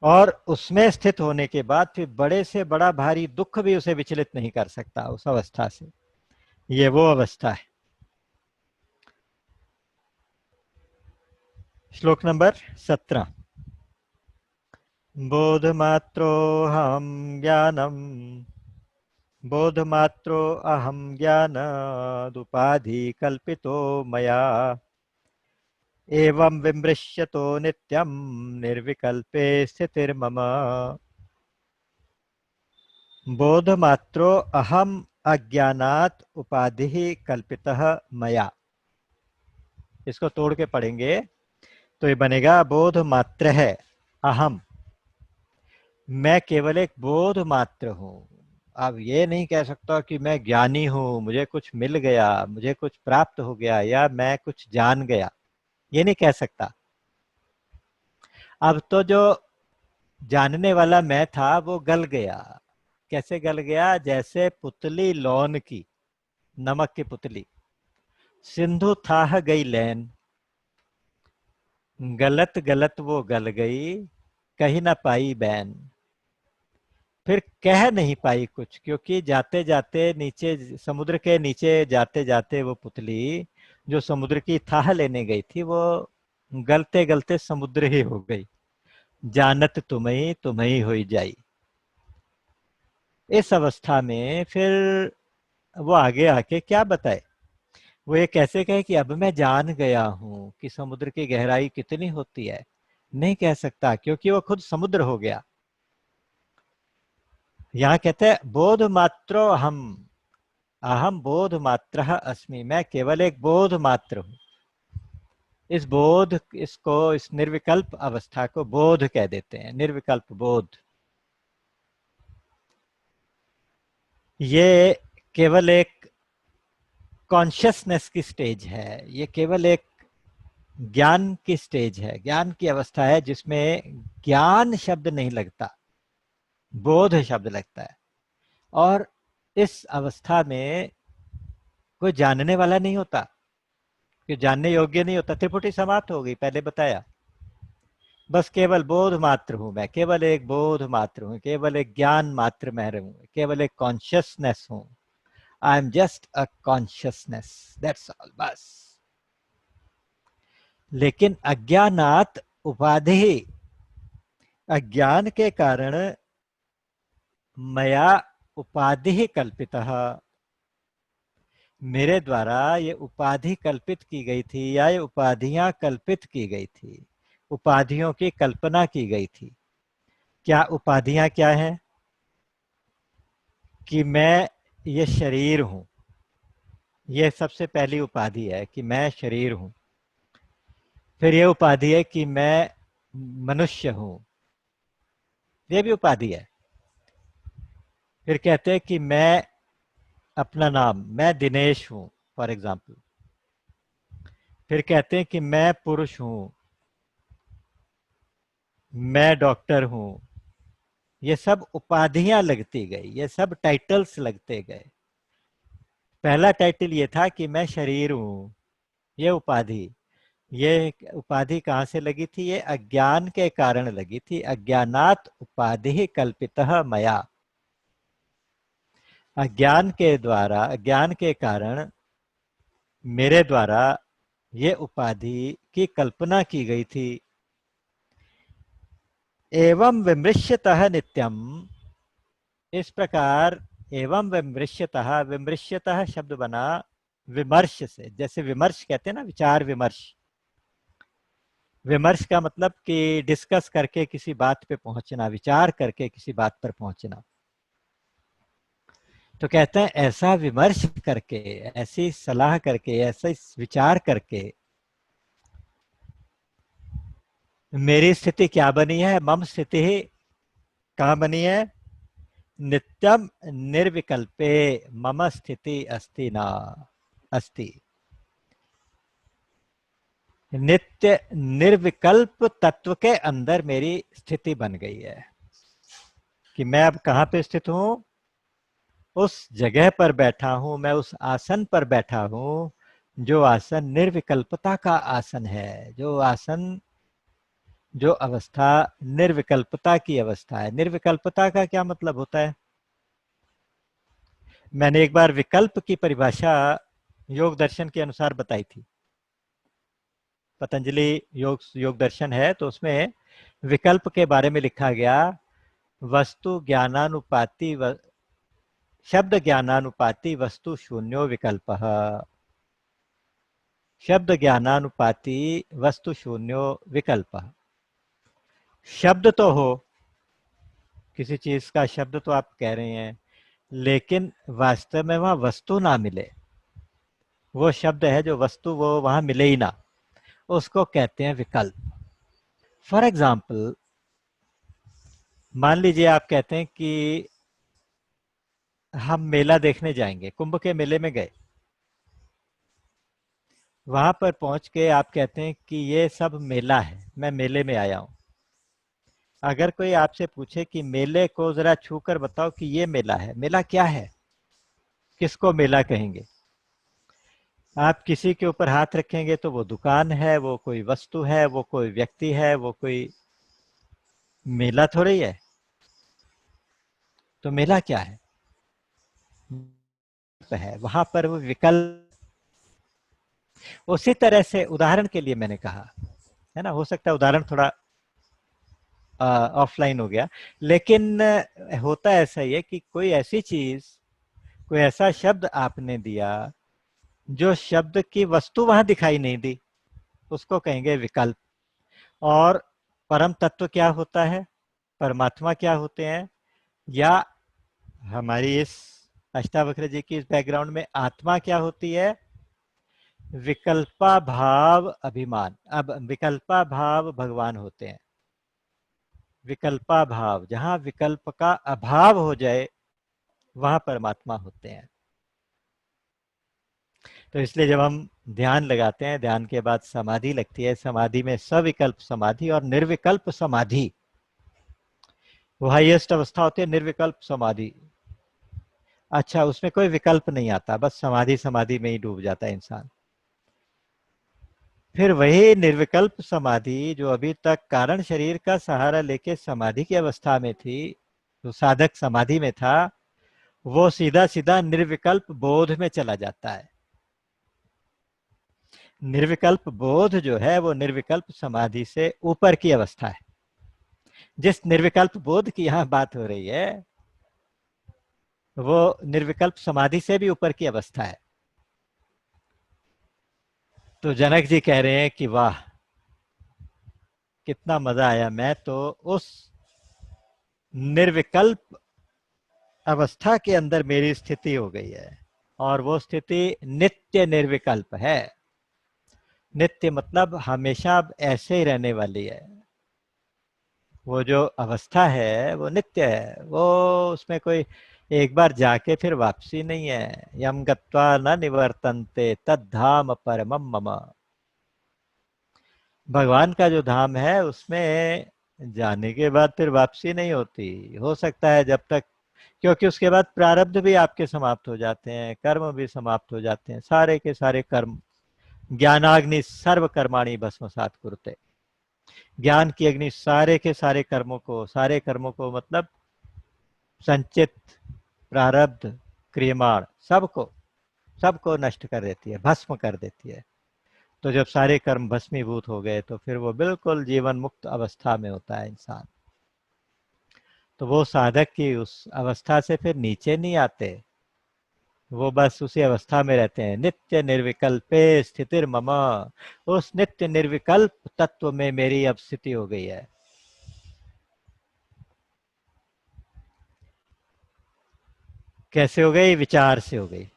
और उसमें स्थित होने के बाद फिर बड़े से बड़ा भारी दुख भी उसे विचलित नहीं कर सकता उस अवस्था से। ये वो अवस्था है। श्लोक नंबर 17। बोधमात्रोऽहं ज्ञानम्, बोधमात्रो अहं ज्ञानादुपाधि कल्पितो मया, एवं विमृश्यतो नित्यं निर्विकल्पे स्थितिर्मम। बोधमात्रो अहम अज्ञानात उपाधि कल्पितः मया। इसको तोड़ के पढ़ेंगे तो ये बनेगा बोध मात्र है अहम, मैं केवल एक बोध मात्र हूं। अब ये नहीं कह सकता कि मैं ज्ञानी हूं, मुझे कुछ मिल गया, मुझे कुछ प्राप्त हो गया, या मैं कुछ जान गया, ये नहीं कह सकता। अब तो जो जानने वाला मैं था वो गल गया। कैसे गल गया? जैसे पुतली लौन की, नमक की पुतली, सिंधु थाह गई लैन, गलत गलत वो गल गई, कही ना पाई बैन। फिर कह नहीं पाई कुछ, क्योंकि जाते जाते नीचे, समुद्र के नीचे जाते जाते वो पुतली जो समुद्र की थाह लेने गई थी, वो गलते गलते समुद्र ही हो गई। जानत तुम्ही हुई जाई। इस अवस्था में फिर वो आगे आके क्या बताए? वो ये कैसे कहे कि अब मैं जान गया हूं कि समुद्र की गहराई कितनी होती है, नहीं कह सकता, क्योंकि वो खुद समुद्र हो गया। यहाँ कहते हैं बोध मात्रो अहम, अहम बोध मात्र अस्मि, मैं केवल एक बोध मात्र हूं। इस बोध, इसको, इस निर्विकल्प अवस्था को बोध कह देते हैं, निर्विकल्प बोध। ये केवल एक कॉन्शियसनेस की स्टेज है, ये केवल एक ज्ञान की स्टेज है, ज्ञान की अवस्था है, जिसमें ज्ञान शब्द नहीं लगता, बोध शब्द लगता है। और इस अवस्था में कोई जानने वाला नहीं होता, कि जानने योग्य नहीं होता, त्रिपुटी समाप्त हो गई, पहले बताया। बस केवल बोध मात्र हूं मैं, केवल एक बोध मात्र हूं, केवल एक ज्ञान मात्र मैं हूं, केवल एक कॉन्शियसनेस हूं। I am just a consciousness, that's all, बस। लेकिन अज्ञानात उपाधि, अज्ञान के कारण मया उपाधि कल्पितः, मेरे द्वारा ये उपाधि कल्पित की गई थी, या ये उपाधियां कल्पित की गई थी, उपाधियों की कल्पना की गई थी। क्या उपाधियां क्या हैं? कि मैं ये शरीर हूं, ये सबसे पहली उपाधि है कि मैं शरीर हूं। फिर ये उपाधि है कि मैं मनुष्य हूं, ये भी उपाधि है। फिर कहते हैं कि मैं, अपना नाम, मैं दिनेश हूं, फॉर एग्जाम्पल। फिर कहते हैं कि मैं पुरुष हूं, मैं डॉक्टर हूं। ये सब उपाधियां लगती गई, ये सब टाइटल्स लगते गए। पहला टाइटल ये था कि मैं शरीर हूं, ये उपाधि। ये उपाधि कहाँ से लगी थी? ये अज्ञान के कारण लगी थी। अज्ञानात उपाधि कल्पितः मया, अज्ञान के द्वारा, अज्ञान के कारण मेरे द्वारा ये उपाधि की कल्पना की गई थी। एवं विमृश्यतः नित्यम, इस प्रकार, एवं विमृश्यतः, विमृश्यतः शब्द बना विमर्श से। जैसे विमर्श कहते हैं ना, विचार विमर्श। विमर्श का मतलब कि डिस्कस करके किसी बात पे पहुंचना, विचार करके किसी बात पर पहुंचना। तो कहते हैं ऐसा विमर्श करके, ऐसी सलाह करके, ऐसा विचार करके मेरी स्थिति क्या बनी है? मम स्थिति कहाँ बनी है? नित्यम निर्विकल्पे मम स्थिति अस्ति ना अस्ति। नित्य निर्विकल्प तत्व के अंदर मेरी स्थिति बन गई है। कि मैं अब कहाँ पे स्थित हूं? उस जगह पर बैठा हूं, मैं उस आसन पर बैठा हूं, जो आसन निर्विकल्पता का आसन है, जो आसन, जो अवस्था निर्विकल्पता की अवस्था है। निर्विकल्पता का क्या मतलब होता है? मैंने एक बार विकल्प की परिभाषा योग दर्शन के अनुसार बताई थी। पतंजलि योग दर्शन है, तो उसमें विकल्प के बारे में लिखा गया, वस्तु ज्ञानानुपाति शब्द ज्ञानानुपाति वस्तु शून्यो विकल्प, शब्द ज्ञानानुपाति वस्तु शून्यो विकल्प। शब्द तो हो, किसी चीज का शब्द तो आप कह रहे हैं, लेकिन वास्तव में वहां वस्तु ना मिले, वो शब्द है जो वस्तु, वो वहां मिले ही ना, उसको कहते हैं विकल्प। फॉर एग्जाम्पल, मान लीजिए आप कहते हैं कि हम मेला देखने जाएंगे, कुंभ के मेले में गए। वहां पर पहुंच के आप कहते हैं कि ये सब मेला है, मैं मेले में आया हूं। अगर कोई आपसे पूछे कि मेले को जरा छू कर बताओ कि ये मेला है, मेला क्या है, किसको मेला कहेंगे? आप किसी के ऊपर हाथ रखेंगे तो वो दुकान है, वो कोई वस्तु है, वो कोई व्यक्ति है, वो कोई, मेला थोड़ी है। तो मेला क्या है वहां पर वो विकल्प। उसी तरह से उदाहरण के लिए मैंने कहा, है ना, हो सकता है उदाहरण थोड़ा ऑफलाइन हो गया, लेकिन होता ऐसा ही है कि कोई ऐसी चीज, कोई ऐसा शब्द आपने दिया, जो शब्द की वस्तु वहां दिखाई नहीं दी, उसको कहेंगे विकल्प। और परम तत्व क्या होता है, परमात्मा क्या होते हैं, या हमारी इस अष्टावक्र जी की इस बैकग्राउंड में आत्मा क्या होती है, विकल्पा भाव अभिमान। अब विकल्पा भाव भगवान होते हैं। विकल्पा भाव, जहां विकल्प का अभाव हो जाए वहां परमात्मा होते हैं। तो इसलिए जब हम ध्यान लगाते हैं, ध्यान के बाद समाधि लगती है, समाधि में सविकल्प समाधि और निर्विकल्प समाधि, वो हाईएस्ट अवस्था होती है निर्विकल्प समाधि। अच्छा, उसमें कोई विकल्प नहीं आता, बस समाधि समाधि में ही डूब जाता है इंसान। फिर वही निर्विकल्प समाधि जो अभी तक कारण शरीर का सहारा लेके समाधि की अवस्था में थी, जो साधक समाधि में था, वो सीधा सीधा निर्विकल्प बोध में चला जाता है। निर्विकल्प बोध जो है वो निर्विकल्प समाधि से ऊपर की अवस्था है। जिस निर्विकल्प बोध की यहाँ बात हो रही है वो निर्विकल्प समाधि से भी ऊपर की अवस्था है। तो जनक जी कह रहे हैं कि वाह कितना मजा आया, मैं तो उस निर्विकल्प अवस्था के अंदर मेरी स्थिति हो गई है, और वो स्थिति नित्य निर्विकल्प है। नित्य मतलब हमेशा अब ऐसे ही रहने वाली है। वो जो अवस्था है वो नित्य है, वो उसमें कोई एक बार जाके फिर वापसी नहीं है। यम गत्वा न निवर्तन्ते तद्धाम परमम मम। भगवान का जो धाम है उसमें जाने के बाद फिर वापसी नहीं होती। हो सकता है जब तक, क्योंकि उसके बाद प्रारब्ध भी आपके समाप्त हो जाते हैं, कर्म भी समाप्त हो जाते हैं, सारे के सारे कर्म। ज्ञानाग्नि सर्व कर्माणि भस्मसात् कुरुते। ज्ञान की अग्नि सारे के सारे कर्मों को, सारे कर्मों को मतलब संचित, प्रारब्ध, क्रियमाण, सबको सबको नष्ट कर देती है, भस्म कर देती है। तो जब सारे कर्म भस्मीभूत हो गए तो फिर वो बिल्कुल जीवन मुक्त अवस्था में होता है इंसान। तो वो साधक की उस अवस्था से फिर नीचे नहीं आते, वो बस उसी अवस्था में रहते हैं। नित्य निर्विकल्पे स्थितिर मम, उस नित्य निर्विकल्प तत्व में मेरी अब स्थिति हो गई है। कैसे हो गई? विचार से हो गई।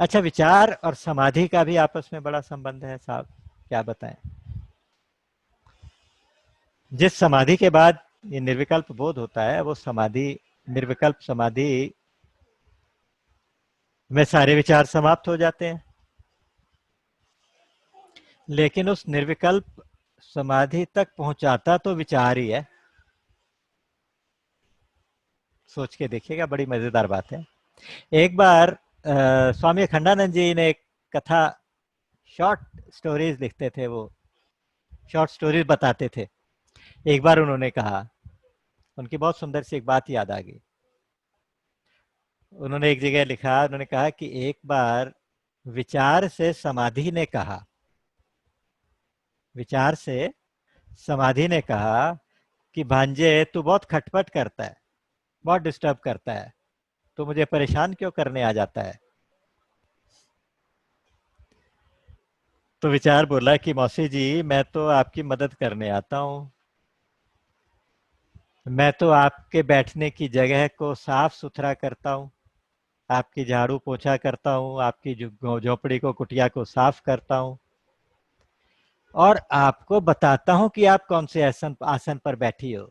अच्छा, विचार और समाधि का भी आपस में बड़ा संबंध है साहब, क्या बताएं। जिस समाधि के बाद ये निर्विकल्प बोध होता है, वो समाधि, निर्विकल्प समाधि में सारे विचार समाप्त हो जाते हैं। लेकिन उस निर्विकल्प समाधि तक पहुंचाता तो विचार ही है। सोच के देखिएगा, बड़ी मजेदार बात है। एक बार स्वामी अखंडानंद जी ने एक कथा, शॉर्ट स्टोरीज लिखते थे वो, शॉर्ट स्टोरीज बताते थे। एक बार उन्होंने कहा, उनकी बहुत सुंदर सी एक बात याद आ गई। उन्होंने एक जगह लिखा, उन्होंने कहा कि एक बार विचार से समाधि ने कहा, विचार से समाधि ने कहा कि भांजे तू बहुत खटपट करता है, बहुत डिस्टर्ब करता है, तो मुझे परेशान क्यों करने आ जाता है। तो विचार बोला कि मौसी जी मैं तो आपकी मदद करने आता हूँ, मैं तो आपके बैठने की जगह को साफ सुथरा करता हूँ, आपकी झाड़ू पोछा करता हूँ, आपकी झोपड़ी को, कुटिया को साफ करता हूँ, और आपको बताता हूँ कि आप कौन से आसन आसन पर बैठी हो।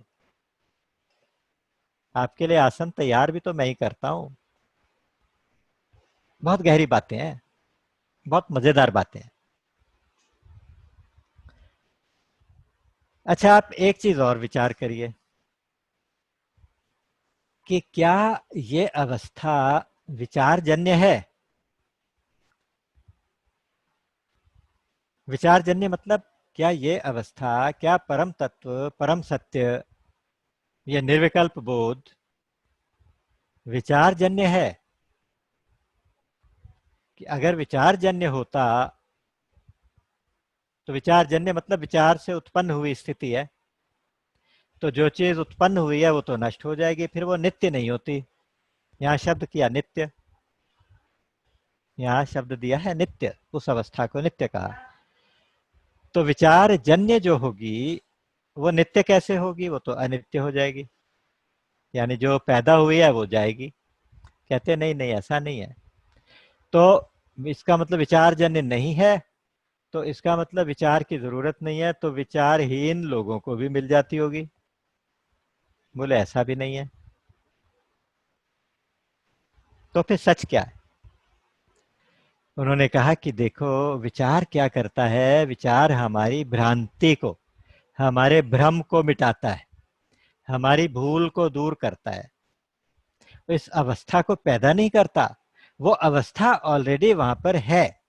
आपके लिए आसन तैयार भी तो मैं ही करता हूँ। बहुत गहरी बातें हैं, बहुत मजेदार बातें हैं। अच्छा, आप एक चीज और विचार करिए कि क्या ये अवस्था विचारजन्य है। विचारजन्य मतलब क्या ये अवस्था, क्या परम तत्व, परम सत्य, ये निर्विकल्प बोध विचारजन्य है? कि अगर विचारजन्य होता तो विचारजन्य मतलब विचार से उत्पन्न हुई स्थिति है, तो जो चीज उत्पन्न हुई है वो तो नष्ट हो जाएगी, फिर वो नित्य नहीं होती। यहाँ शब्द किया नित्य, यहाँ शब्द दिया है नित्य, उस अवस्था को नित्य कहा। तो विचार जन्य जो होगी वो नित्य कैसे होगी, वो तो अनित्य हो जाएगी, यानी जो पैदा हुई है वो जाएगी। कहते नहीं नहीं ऐसा नहीं है। तो इसका मतलब विचार जन्य नहीं है, तो इसका मतलब विचार की जरूरत नहीं है, तो विचारहीन लोगों को भी मिल जाती होगी। बोले ऐसा भी नहीं है। तो फिर सच क्या है? उन्होंने कहा कि देखो, विचार क्या करता है, विचार हमारी भ्रांति को, हमारे भ्रम को मिटाता है, हमारी भूल को दूर करता है। इस अवस्था को पैदा नहीं करता, वो अवस्था ऑलरेडी वहां पर है।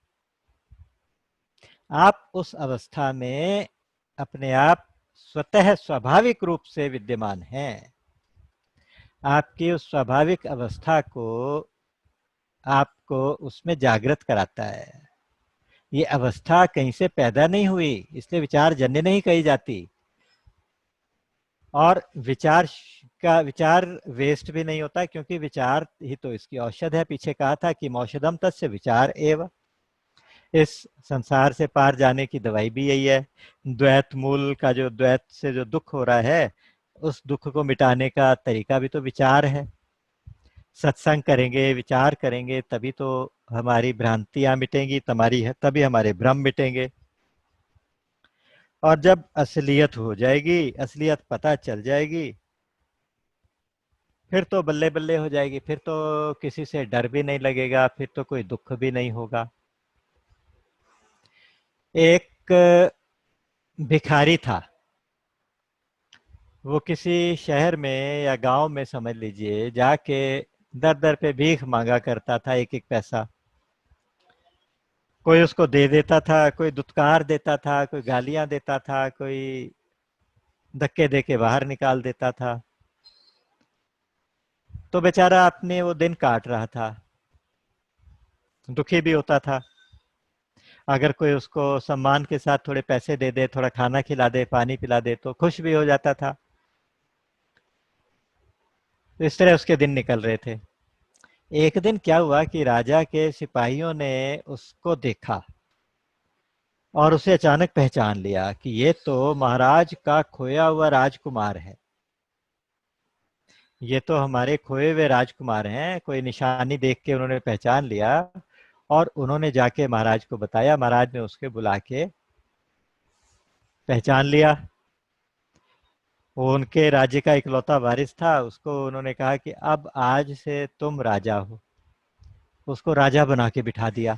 आप उस अवस्था में अपने आप स्वतः स्वाभाविक रूप से विद्यमान हैं। आपकी उस स्वाभाविक अवस्था को आपको उसमें जागृत कराता है। ये अवस्था कहीं से पैदा नहीं हुई, इसलिए विचार जन्य नहीं कही जाती। और विचार वेस्ट भी नहीं होता, क्योंकि विचार ही तो इसकी औषध है। पीछे कहा था कि औषधम तस्य विचार एव। इस संसार से पार जाने की दवाई भी यही है। द्वैत मूल का, जो द्वैत से जो दुख हो रहा है, उस दुख को मिटाने का तरीका भी तो विचार है। सत्संग करेंगे, विचार करेंगे, तभी तो हमारी भ्रांतियां मिटेंगी, तभी हमारे भ्रम मिटेंगे। और जब असलियत हो जाएगी, असलियत पता चल जाएगी, फिर तो बल्ले बल्ले हो जाएगी। फिर तो किसी से डर भी नहीं लगेगा, फिर तो कोई दुख भी नहीं होगा। एक भिखारी था, वो किसी शहर में या गांव में समझ लीजिए जाके दर दर पे भीख मांगा करता था, एक एक पैसा। कोई उसको दे देता था, कोई दुत्कार देता था, कोई गालियां देता था, कोई धक्के दे के बाहर निकाल देता था। तो बेचारा अपने वो दिन काट रहा था, दुखी भी होता था। अगर कोई उसको सम्मान के साथ थोड़े पैसे दे दे, थोड़ा खाना खिला दे, पानी पिला दे, तो खुश भी हो जाता था। तो इस तरह उसके दिन निकल रहे थे। एक दिन क्या हुआ कि राजा के सिपाहियों ने उसको देखा और उसे अचानक पहचान लिया कि ये तो महाराज का खोया हुआ राजकुमार है। ये तो हमारे खोए हुए राजकुमार हैं। कोई निशानी देख के उन्होंने पहचान लिया और उन्होंने जाके महाराज को बताया। महाराज ने उसके बुला के पहचान लिया। वो उनके राज्य का इकलौता वारिस था। उसको उन्होंने कहा कि अब आज से तुम राजा हो। उसको राजा बना के बिठा दिया।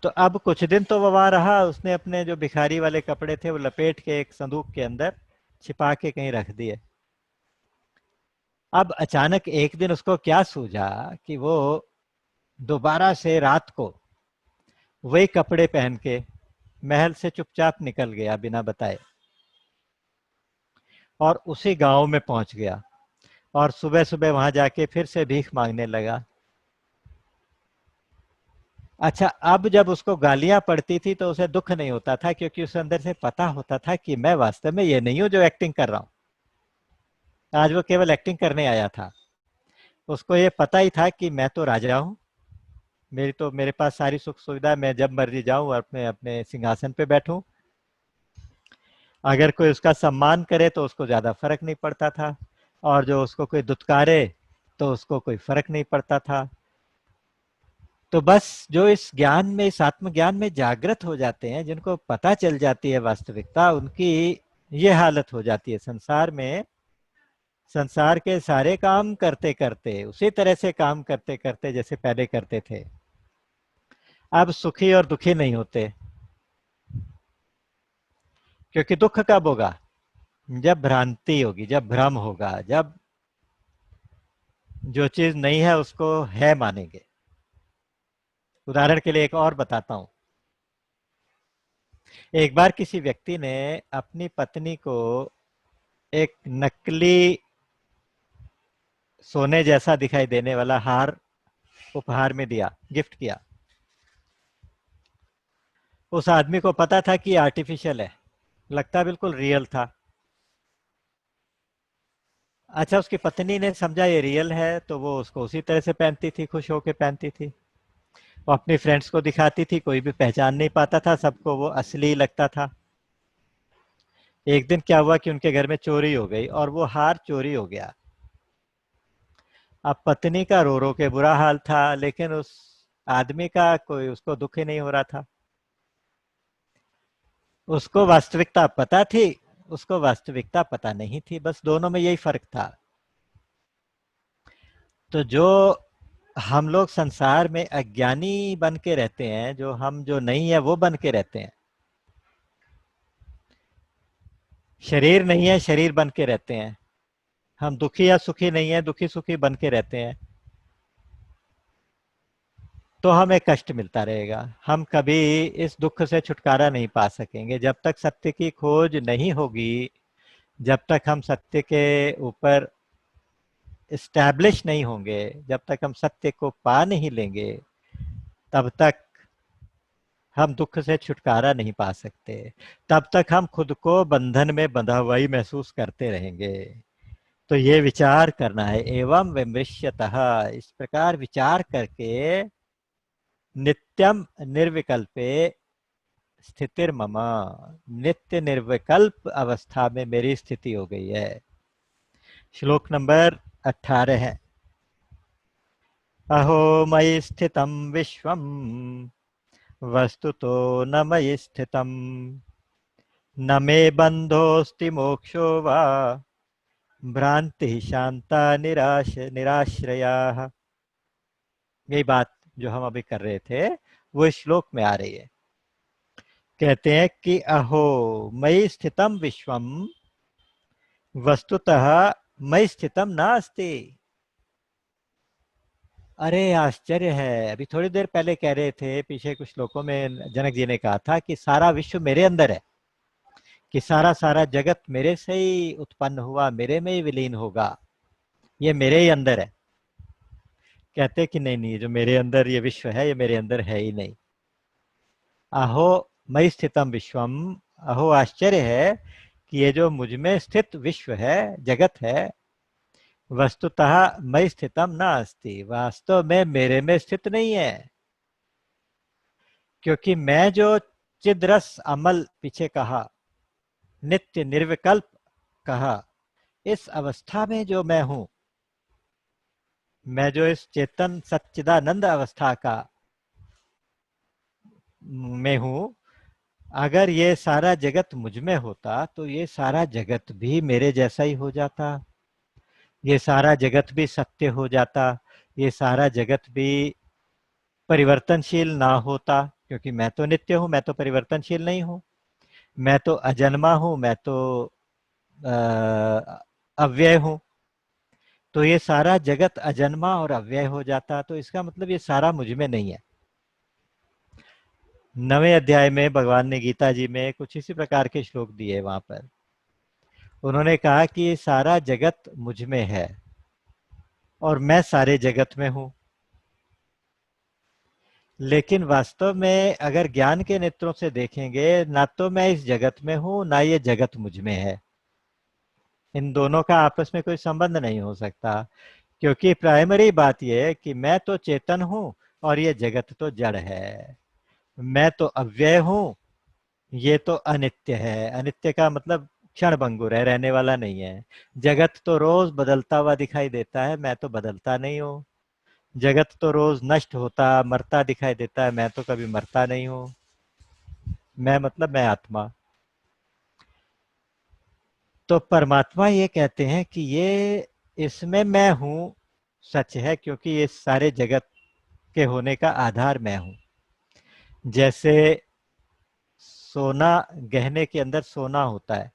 तो अब कुछ दिन तो वो वहां रहा। उसने अपने जो भिखारी वाले कपड़े थे वो लपेट के एक संदूक के अंदर छिपा के कहीं रख दिए। अब अचानक एक दिन उसको क्या सूझा कि वो दोबारा से रात को वही कपड़े पहन के महल से चुपचाप निकल गया बिना बताए, और उसी गांव में पहुंच गया और सुबह सुबह वहां जाके फिर से भीख मांगने लगा। अच्छा, अब जब उसको गालियां पड़ती थी तो उसे दुख नहीं होता था, क्योंकि उसे अंदर से पता होता था कि मैं वास्तव में ये नहीं हूं जो एक्टिंग कर रहा हूं। आज वो केवल एक्टिंग करने आया था। उसको ये पता ही था कि मैं तो राजा हूं, मेरे पास सारी सुख सुविधा, मैं जब मर्जी जाऊं और अपने अपने सिंहासन पे बैठूं। अगर कोई उसका सम्मान करे तो उसको ज्यादा फर्क नहीं पड़ता था, और जो उसको कोई दुत्कारे तो उसको कोई फर्क नहीं पड़ता था। तो बस जो इस ज्ञान में, इस आत्मज्ञान में जागृत हो जाते हैं, जिनको पता चल जाती है वास्तविकता, उनकी ये हालत हो जाती है संसार में। संसार के सारे काम करते करते, उसी तरह से काम करते करते जैसे पहले करते थे, अब सुखी और दुखी नहीं होते। क्योंकि दुख कब होगा? जब भ्रांति होगी, जब भ्रम होगा, जब जो चीज नहीं है उसको है मानेंगे। उदाहरण के लिए एक और बताता हूं। एक बार किसी व्यक्ति ने अपनी पत्नी को एक नकली सोने जैसा दिखाई देने वाला हार उपहार में दिया, गिफ्ट किया। उस आदमी को पता था कि आर्टिफिशियल है, लगता बिल्कुल रियल था। अच्छा, उसकी पत्नी ने समझा ये रियल है, तो वो उसको उसी तरह से पहनती थी, खुश होकर पहनती थी। वो अपनी फ्रेंड्स को दिखाती थी, कोई भी पहचान नहीं पाता था, सबको वो असली लगता था। एक दिन क्या हुआ कि उनके घर में चोरी हो गई और वो हार चोरी हो गया। अब पत्नी का रो रो के बुरा हाल था, लेकिन उस आदमी का कोई उसको दुख ही नहीं हो रहा था। उसको वास्तविकता पता थी, उसको वास्तविकता पता नहीं थी, बस दोनों में यही फर्क था। तो जो हम लोग संसार में अज्ञानी बन के रहते हैं, जो हम जो नहीं है वो बन के रहते हैं, शरीर नहीं है शरीर बन के रहते हैं, हम दुखी या सुखी नहीं है दुखी सुखी बन के रहते हैं, तो हमें कष्ट मिलता रहेगा। हम कभी इस दुख से छुटकारा नहीं पा सकेंगे जब तक सत्य की खोज नहीं होगी, जब तक हम सत्य के ऊपर इस्टेब्लिश नहीं होंगे, जब तक हम सत्य को पा नहीं लेंगे, तब तक हम दुख से छुटकारा नहीं पा सकते। तब तक हम खुद को बंधन में बंधा हुआ ही महसूस करते रहेंगे। तो ये विचार करना है, एवं विमृश्यतः, इस प्रकार विचार करके, नित्यम निर्विकल्पे स्थितिर मम, नित्य निर्विकल्प अवस्था में मेरी स्थिति हो गई है। श्लोक नंबर 18 है। अहो मयि स्थितं विश्वम वस्तुतो न मयि स्थितं, न मे बंधोस्ति मोक्षो वा भ्रांति शांता निराश्रया। यही बात जो हम अभी कर रहे थे वो इस श्लोक में आ रही है। कहते हैं कि अहो मयि स्थितम विश्वम वस्तुतः मयि स्थितम नास्ति। अरे आश्चर्य है, अभी थोड़ी देर पहले कह रहे थे, पीछे कुछ श्लोकों में जनक जी ने कहा था कि सारा विश्व मेरे अंदर है, कि सारा सारा जगत मेरे से ही उत्पन्न हुआ, मेरे में ही विलीन होगा, ये मेरे ही अंदर है। कहते कि नहीं नहीं, जो मेरे अंदर ये विश्व है ये मेरे अंदर है ही नहीं। अहो मयि स्थितम विश्वम, अहो आश्चर्य है कि ये जो मुझ में स्थित विश्व है, जगत है, वस्तुतः मयि स्थितम न अस्ति, वास्तव में मेरे में स्थित नहीं है। क्योंकि मैं जो चिद्रस अमल पीछे कहा, नित्य निर्विकल्प कहा, इस अवस्था में जो मैं हूं, मैं जो इस चेतन सच्चिदानंद अवस्था का में हूं, अगर ये सारा जगत मुझ में होता तो ये सारा जगत भी मेरे जैसा ही हो जाता, ये सारा जगत भी सत्य हो जाता, ये सारा जगत भी परिवर्तनशील ना होता, क्योंकि मैं तो नित्य हूं, मैं तो परिवर्तनशील नहीं हूं, मैं तो अजन्मा हूं, मैं तो अव्यय हूं। तो ये सारा जगत अजन्मा और अव्यय हो जाता, तो इसका मतलब ये सारा मुझ में नहीं है। 9वें अध्याय में भगवान ने गीता जी में कुछ इसी प्रकार के श्लोक दिए। वहां पर उन्होंने कहा कि ये सारा जगत मुझ में है और मैं सारे जगत में हूं, लेकिन वास्तव में अगर ज्ञान के नेत्रों से देखेंगे, ना तो मैं इस जगत में हूं ना ये जगत मुझ में है। इन दोनों का आपस में कोई संबंध नहीं हो सकता, क्योंकि प्राइमरी बात यह है कि मैं तो चेतन हूं और ये जगत तो जड़ है। मैं तो अव्यय हूं, ये तो अनित्य है। अनित्य का मतलब क्षण भंगुर है, रहने वाला नहीं है। जगत तो रोज बदलता हुआ दिखाई देता है, मैं तो बदलता नहीं हूँ। जगत तो रोज नष्ट होता मरता दिखाई देता है, मैं तो कभी मरता नहीं हूँ। मैं मतलब मैं आत्मा। तो परमात्मा ये कहते हैं कि ये इसमें मैं हूँ सच है, क्योंकि ये सारे जगत के होने का आधार मैं हूँ। जैसे सोना, गहने के अंदर सोना होता है,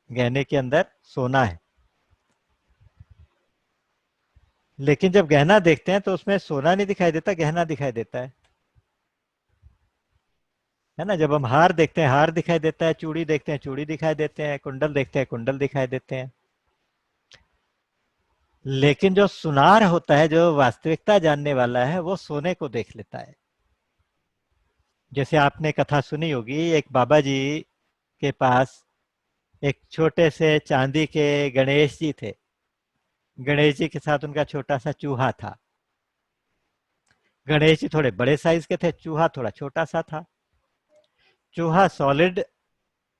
गहने के अंदर सोना है, लेकिन जब गहना देखते हैं तो उसमें सोना नहीं दिखाई देता, गहना दिखाई देता है ना। जब हम हार देखते हैं हार दिखाई देता है, चूड़ी देखते हैं चूड़ी दिखाई देते हैं, कुंडल देखते हैं कुंडल दिखाई देते हैं। लेकिन जो सुनार होता है, जो वास्तविकता जानने वाला है, वो सोने को देख लेता है। जैसे आपने कथा सुनी होगी, एक बाबा जी के पास एक छोटे से चांदी के गणेश जी थे। गणेश जी के साथ उनका छोटा सा चूहा था। गणेश जी थोड़े बड़े साइज के थे, चूहा थोड़ा छोटा सा था। चूहा सॉलिड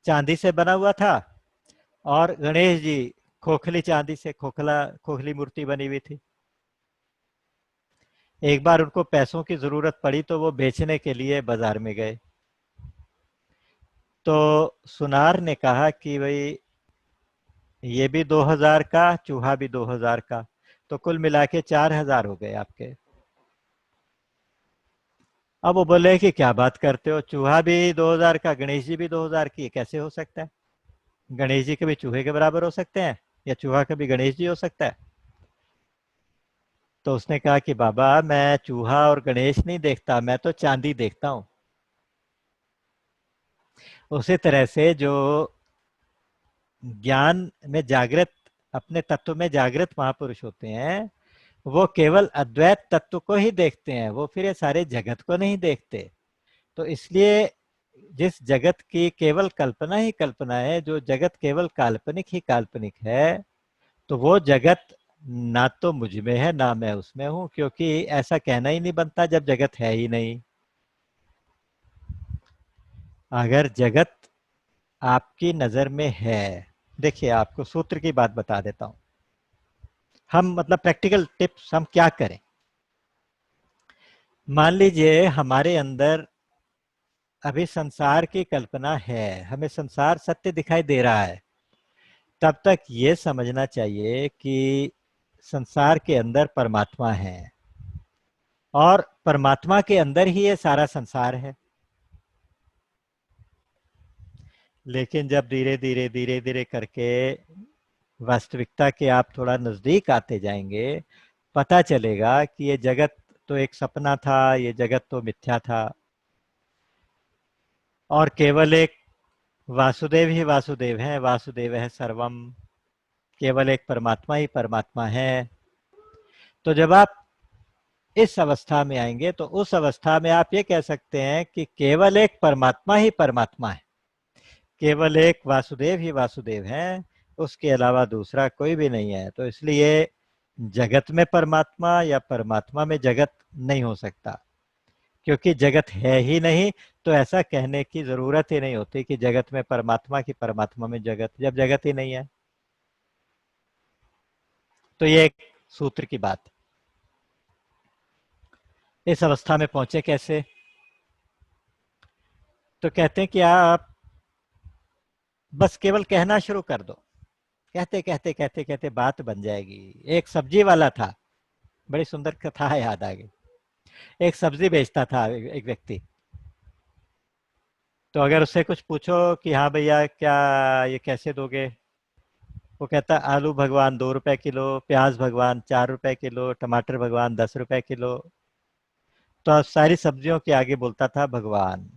चांदी से बना हुआ था और गणेश जी खोखली चांदी से, खोखली मूर्ति बनी हुई थी। एक बार उनको पैसों की जरूरत पड़ी तो वो बेचने के लिए बाजार में गए। तो सुनार ने कहा कि भाई ये भी 2000 का, चूहा भी 2000 का, तो कुल मिला के 4000 हो गए आपके। अब वो बोले कि क्या बात करते हो, चूहा भी 2000 का, गणेश जी भी 2000 की, कैसे हो सकता है? गणेश जी कभी चूहे के बराबर हो सकते हैं, या चूहा कभी गणेश जी हो सकता है? तो उसने कहा कि बाबा मैं चूहा और गणेश नहीं देखता, मैं तो चांदी देखता हूँ। उसी तरह से जो ज्ञान में जागृत, अपने तत्व में जागृत महापुरुष होते हैं, वो केवल अद्वैत तत्व को ही देखते हैं, वो फिर ये सारे जगत को नहीं देखते। तो इसलिए जिस जगत की केवल कल्पना ही कल्पना है, जो जगत केवल काल्पनिक ही काल्पनिक है, तो वो जगत ना तो मुझ में है ना मैं उसमें हूं, क्योंकि ऐसा कहना ही नहीं बनता जब जगत है ही नहीं। अगर जगत आपकी नजर में है, देखिए आपको सूत्र की बात बता देता हूं। हम मतलब प्रैक्टिकल टिप्स हम क्या करें। मान लीजिए हमारे अंदर अभी संसार की कल्पना है, हमें संसार सत्य दिखाई दे रहा है, तब तक ये समझना चाहिए कि संसार के अंदर परमात्मा है और परमात्मा के अंदर ही ये सारा संसार है। लेकिन जब धीरे धीरे धीरे धीरे करके वास्तविकता के आप थोड़ा नजदीक आते जाएंगे, पता चलेगा कि ये जगत तो एक सपना था, ये जगत तो मिथ्या था, और केवल एक वासुदेव ही वासुदेव है, वासुदेव है सर्वम, केवल एक परमात्मा ही परमात्मा है। तो जब आप इस अवस्था में आएंगे तो उस अवस्था में आप ये कह सकते हैं कि केवल एक परमात्मा ही परमात्मा है, केवल एक वासुदेव ही वासुदेव है, उसके अलावा दूसरा कोई भी नहीं है। तो इसलिए जगत में परमात्मा या परमात्मा में जगत नहीं हो सकता, क्योंकि जगत है ही नहीं। तो ऐसा कहने की जरूरत ही नहीं होती कि जगत में परमात्मा की, परमात्मा में जगत, जब जगत ही नहीं है। तो ये एक सूत्र की बात। इस अवस्था में पहुंचे कैसे? तो कहते हैं कि आप बस केवल कहना शुरू कर दो, कहते कहते कहते कहते बात बन जाएगी। एक सब्जी वाला था, बड़ी सुंदर कथा याद आ गई। एक सब्जी बेचता था एक व्यक्ति। तो अगर उससे कुछ पूछो कि हाँ भैया क्या ये कैसे दोगे, वो कहता आलू भगवान 2 रुपए किलो, प्याज भगवान 4 रुपए किलो, टमाटर भगवान 10 रुपए किलो। तो अब सारी सब्जियों के आगे बोलता था भगवान,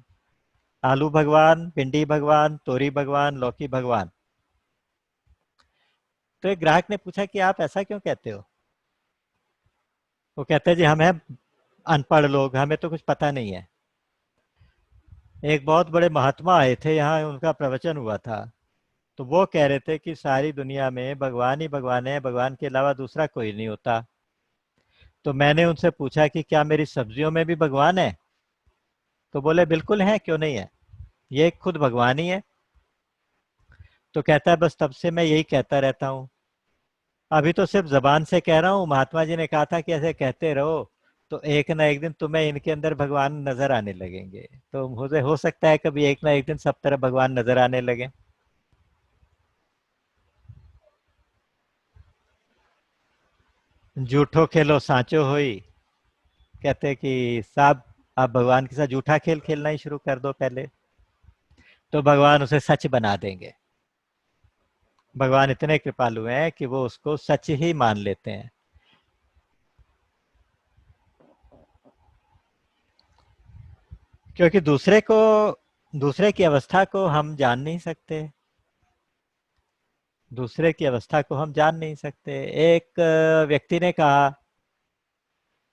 आलू भगवान, भिंडी भगवान, तोरी भगवान, लौकी भगवान। तो एक ग्राहक ने पूछा कि आप ऐसा क्यों कहते हो? वो कहते हैं जी हम हैं अनपढ़ लोग, हमें तो कुछ पता नहीं है। एक बहुत बड़े महात्मा आए थे यहाँ, उनका प्रवचन हुआ था। तो वो कह रहे थे कि सारी दुनिया में भगवान ही भगवान है, भगवान के अलावा दूसरा कोई नहीं होता। तो मैंने उनसे पूछा कि क्या मेरी सब्जियों में भी भगवान है? तो बोले बिल्कुल है, क्यों नहीं है, ये खुद भगवान ही है। तो कहता है बस तब से मैं यही कहता रहता हूँ, अभी तो सिर्फ जबान से कह रहा हूँ, महात्मा जी ने कहा था कि ऐसे कहते रहो तो एक ना एक दिन तुम्हें इनके अंदर भगवान नजर आने लगेंगे। तो मुझे हो सकता है कभी एक ना एक दिन सब तरफ भगवान नजर आने लगे। झूठो खेलो सांचो होई, कहते हैं कि साहब आप भगवान के साथ झूठा खेल खेलना ही शुरू कर दो पहले, तो भगवान उसे सच बना देंगे। भगवान इतने कृपालु हैं कि वो उसको सच ही मान लेते हैं। क्योंकि दूसरे की अवस्था को हम जान नहीं सकते, दूसरे की अवस्था को हम जान नहीं सकते। एक व्यक्ति ने कहा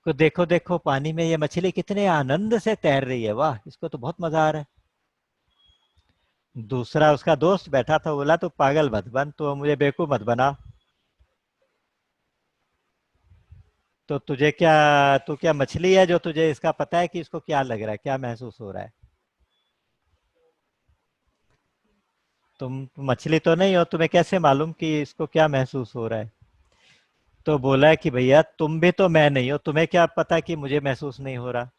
को देखो देखो पानी में ये मछली कितने आनंद से तैर रही है, वाह इसको तो बहुत मजा आ रहा है। दूसरा उसका दोस्त बैठा था, बोला तो पागल मत बन, तो मुझे बेवकूफ मत बना। तो तुझे क्या, तू क्या मछली है जो तुझे इसका पता है कि इसको क्या लग रहा है, क्या महसूस हो रहा है? तुम मछली तो नहीं हो, तुम्हें कैसे मालूम कि इसको क्या महसूस हो रहा है? तो बोला है कि भैया तुम भी तो मैं नहीं हो, तुम्हें क्या पता कि मुझे महसूस नहीं हो रहा?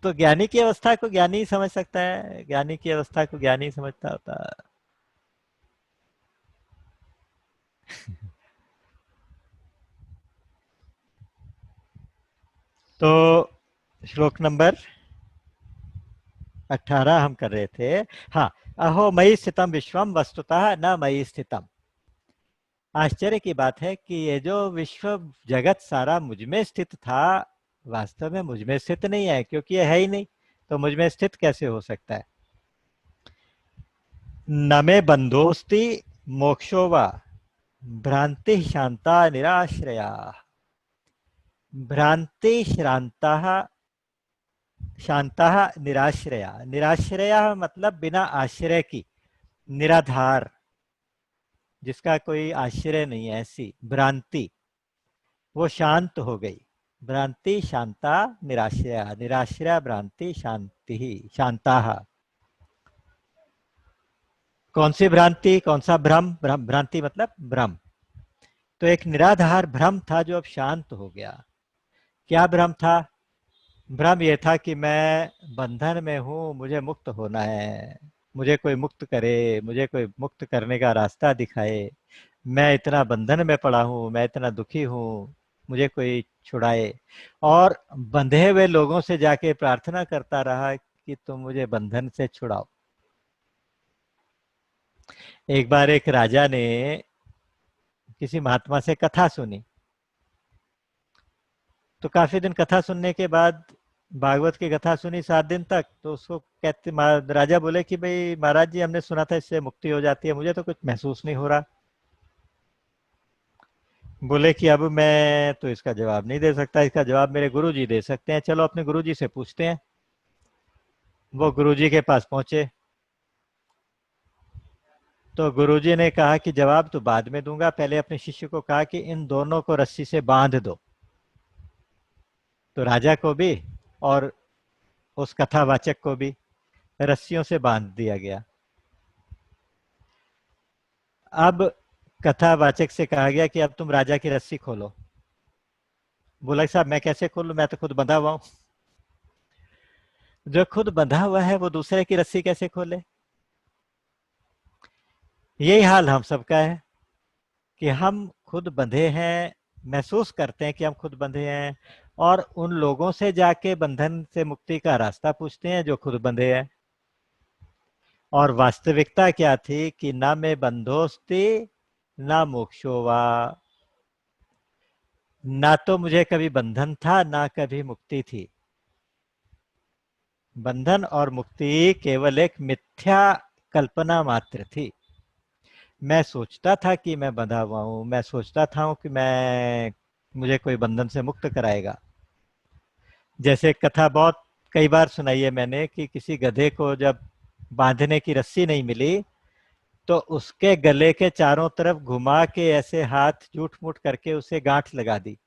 तो ज्ञानी की अवस्था को ज्ञानी ही समझ सकता है, ज्ञानी की अवस्था को ज्ञानी ही समझता होता है। तो श्लोक नंबर 18 हम कर रहे थे। हाँ, अहो मयि स्थितम विश्वम वस्तुतः न मयि स्थितम। आश्चर्य की बात है कि ये जो विश्व जगत सारा मुझ में स्थित था, वास्तव में मुझ में स्थित नहीं है, क्योंकि ये है ही नहीं। तो मुझ में स्थित कैसे हो सकता है? न मे बंधोस्ति मोक्षो वा भ्रांति शांता निराश्रया। भ्रांति श्रांता शांता निराश्रया। निराश्रया मतलब बिना आश्रय की, निराधार, जिसका कोई आश्रय नहीं है, ऐसी भ्रांति, वो शांत हो गई। भ्रांति शांता निराश्रया, निराश्रया भ्रांति शांति शांता। कौन सी भ्रांति, कौन सा भ्रम? भ्रांति मतलब भ्रम। तो एक निराधार भ्रम था जो अब शांत हो गया। क्या भ्रम था? भ्रम ये था कि मैं बंधन में हूं, मुझे मुक्त होना है, मुझे कोई मुक्त करे, मुझे कोई मुक्त करने का रास्ता दिखाए। मैं इतना बंधन में पड़ा हूं, मैं इतना दुखी हूं, मुझे कोई छुड़ाए। और बंधे हुए लोगों से जाके प्रार्थना करता रहा कि तुम मुझे बंधन से छुड़ाओ। एक बार एक राजा ने किसी महात्मा से कथा सुनी। तो काफी दिन कथा सुनने के बाद, भागवत की कथा सुनी 7 दिन तक, तो उसको कहते, राजा बोले कि भाई महाराज जी, हमने सुना था इससे मुक्ति हो जाती है, मुझे तो कुछ महसूस नहीं हो रहा। बोले कि अब मैं तो इसका जवाब नहीं दे सकता, इसका जवाब मेरे गुरुजी दे सकते हैं, चलो अपने गुरुजी से पूछते हैं। वो गुरुजी के पास पहुंचे। तो गुरुजी ने कहा कि जवाब तो बाद में दूंगा, पहले अपने शिष्य को कहा कि इन दोनों को रस्सी से बांध दो। तो राजा को भी और उस कथावाचक को भी रस्सियों से बांध दिया गया। अब कथावाचक से कहा गया कि अब तुम राजा की रस्सी खोलो। बोला साहब मैं कैसे खोलूं, मैं तो खुद बंधा हुआ हूं। जो खुद बंधा हुआ है वो दूसरे की रस्सी कैसे खोले? यही हाल हम सबका है कि हम खुद बंधे हैं, महसूस करते हैं कि हम खुद बंधे हैं, और उन लोगों से जाके बंधन से मुक्ति का रास्ता पूछते हैं जो खुद बंधे हैं। और वास्तविकता क्या थी कि ना मैं बंधोस्ति ना मोक्षोवा। ना तो मुझे कभी बंधन था, ना कभी मुक्ति थी। बंधन और मुक्ति केवल एक मिथ्या कल्पना मात्र थी। मैं सोचता था कि मैं बंधा हुआ हूं, मैं सोचता था कि मैं, मुझे कोई बंधन से मुक्त कराएगा। जैसे कथा बहुत कई बार सुनाई है मैंने कि किसी गधे को जब बांधने की रस्सी नहीं मिली, तो उसके गले के चारों तरफ घुमा के ऐसे हाथ जूठ मूठ करके उसे गांठ लगा दी,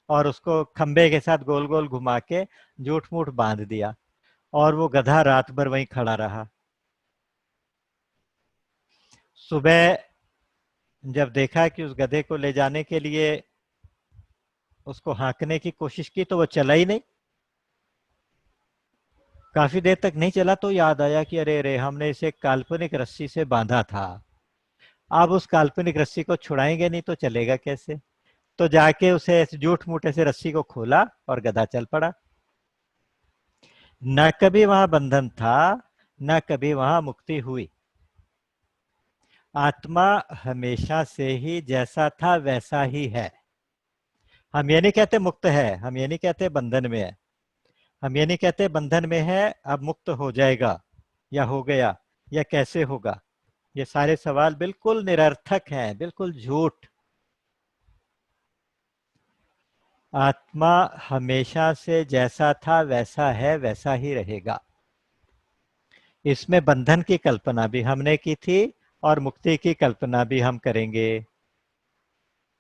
और उसको खंबे के साथ गोल गोल घुमा के जूठ मूठ बांध दिया, और वो गधा रात भर वहीं खड़ा रहा। सुबह जब देखा कि उस गधे को ले जाने के लिए उसको हाँकने की कोशिश की तो वो चला ही नहीं। काफी देर तक नहीं चला तो याद आया कि अरे अरे, हमने इसे काल्पनिक रस्सी से बांधा था, अब उस काल्पनिक रस्सी को छुड़ाएंगे नहीं तो चलेगा कैसे? तो जाके उसे जूठ मूठे से रस्सी को खोला और गधा चल पड़ा। न कभी वहां बंधन था, न कभी वहां मुक्ति हुई। आत्मा हमेशा से ही जैसा था वैसा ही है। हम ये नहीं कहते मुक्त है, हम ये नहीं कहते बंधन में है, हम ये नहीं कहते बंधन में है अब मुक्त हो जाएगा या हो गया या कैसे होगा। ये सारे सवाल बिल्कुल निरर्थक हैं, बिल्कुल झूठ। आत्मा हमेशा से जैसा था वैसा है, वैसा ही रहेगा। इसमें बंधन की कल्पना भी हमने की थी, और मुक्ति की कल्पना भी हम करेंगे।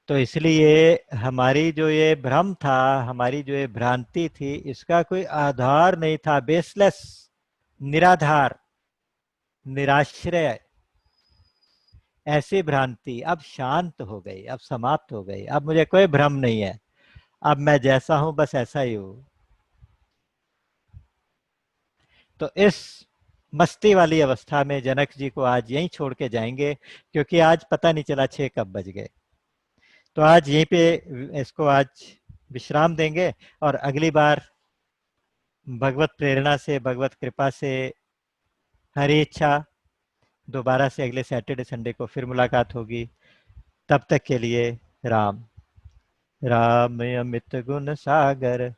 तो इसलिए हमारी जो ये भ्रम था, हमारी जो ये भ्रांति थी, इसका कोई आधार नहीं था, बेसलेस, निराधार, निराश्रय, ऐसी भ्रांति अब शांत हो गई, अब समाप्त हो गई। अब मुझे कोई भ्रम नहीं है, अब मैं जैसा हूं बस ऐसा ही हूं। तो इस मस्ती वाली अवस्था में जनक जी को आज यहीं छोड़ के जाएंगे, क्योंकि आज पता नहीं चला 6 कब बज गए। तो आज यहीं पे इसको आज विश्राम देंगे, और अगली बार भगवत प्रेरणा से, भगवत कृपा से, हरी इच्छा, दोबारा से अगले सैटरडे संडे को फिर मुलाकात होगी। तब तक के लिए राम। राम अमित गुण सागर,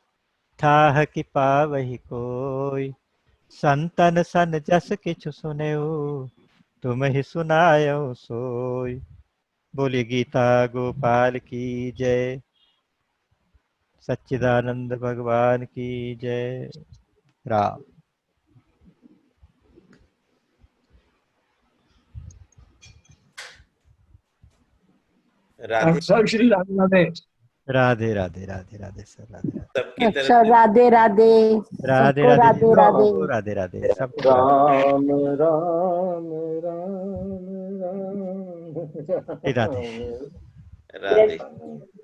थाह कि पावहि कोई, संतन सन जस किछु सुनेऊ, तुम ही सुनायो सोई। बोली गीता गोपाल की जय, सच्चिदानंद भगवान की जय। राम। राधे श्री राधे राधे। राधे राधे राधे राधे सर, राधे राधे। सबकी तरफ अच्छा, से राधे राधे, राधे सबको राधे जी, राधे राधे। सबको राधे राधे, सबको राधे राम राम राम राम राधे। राधे।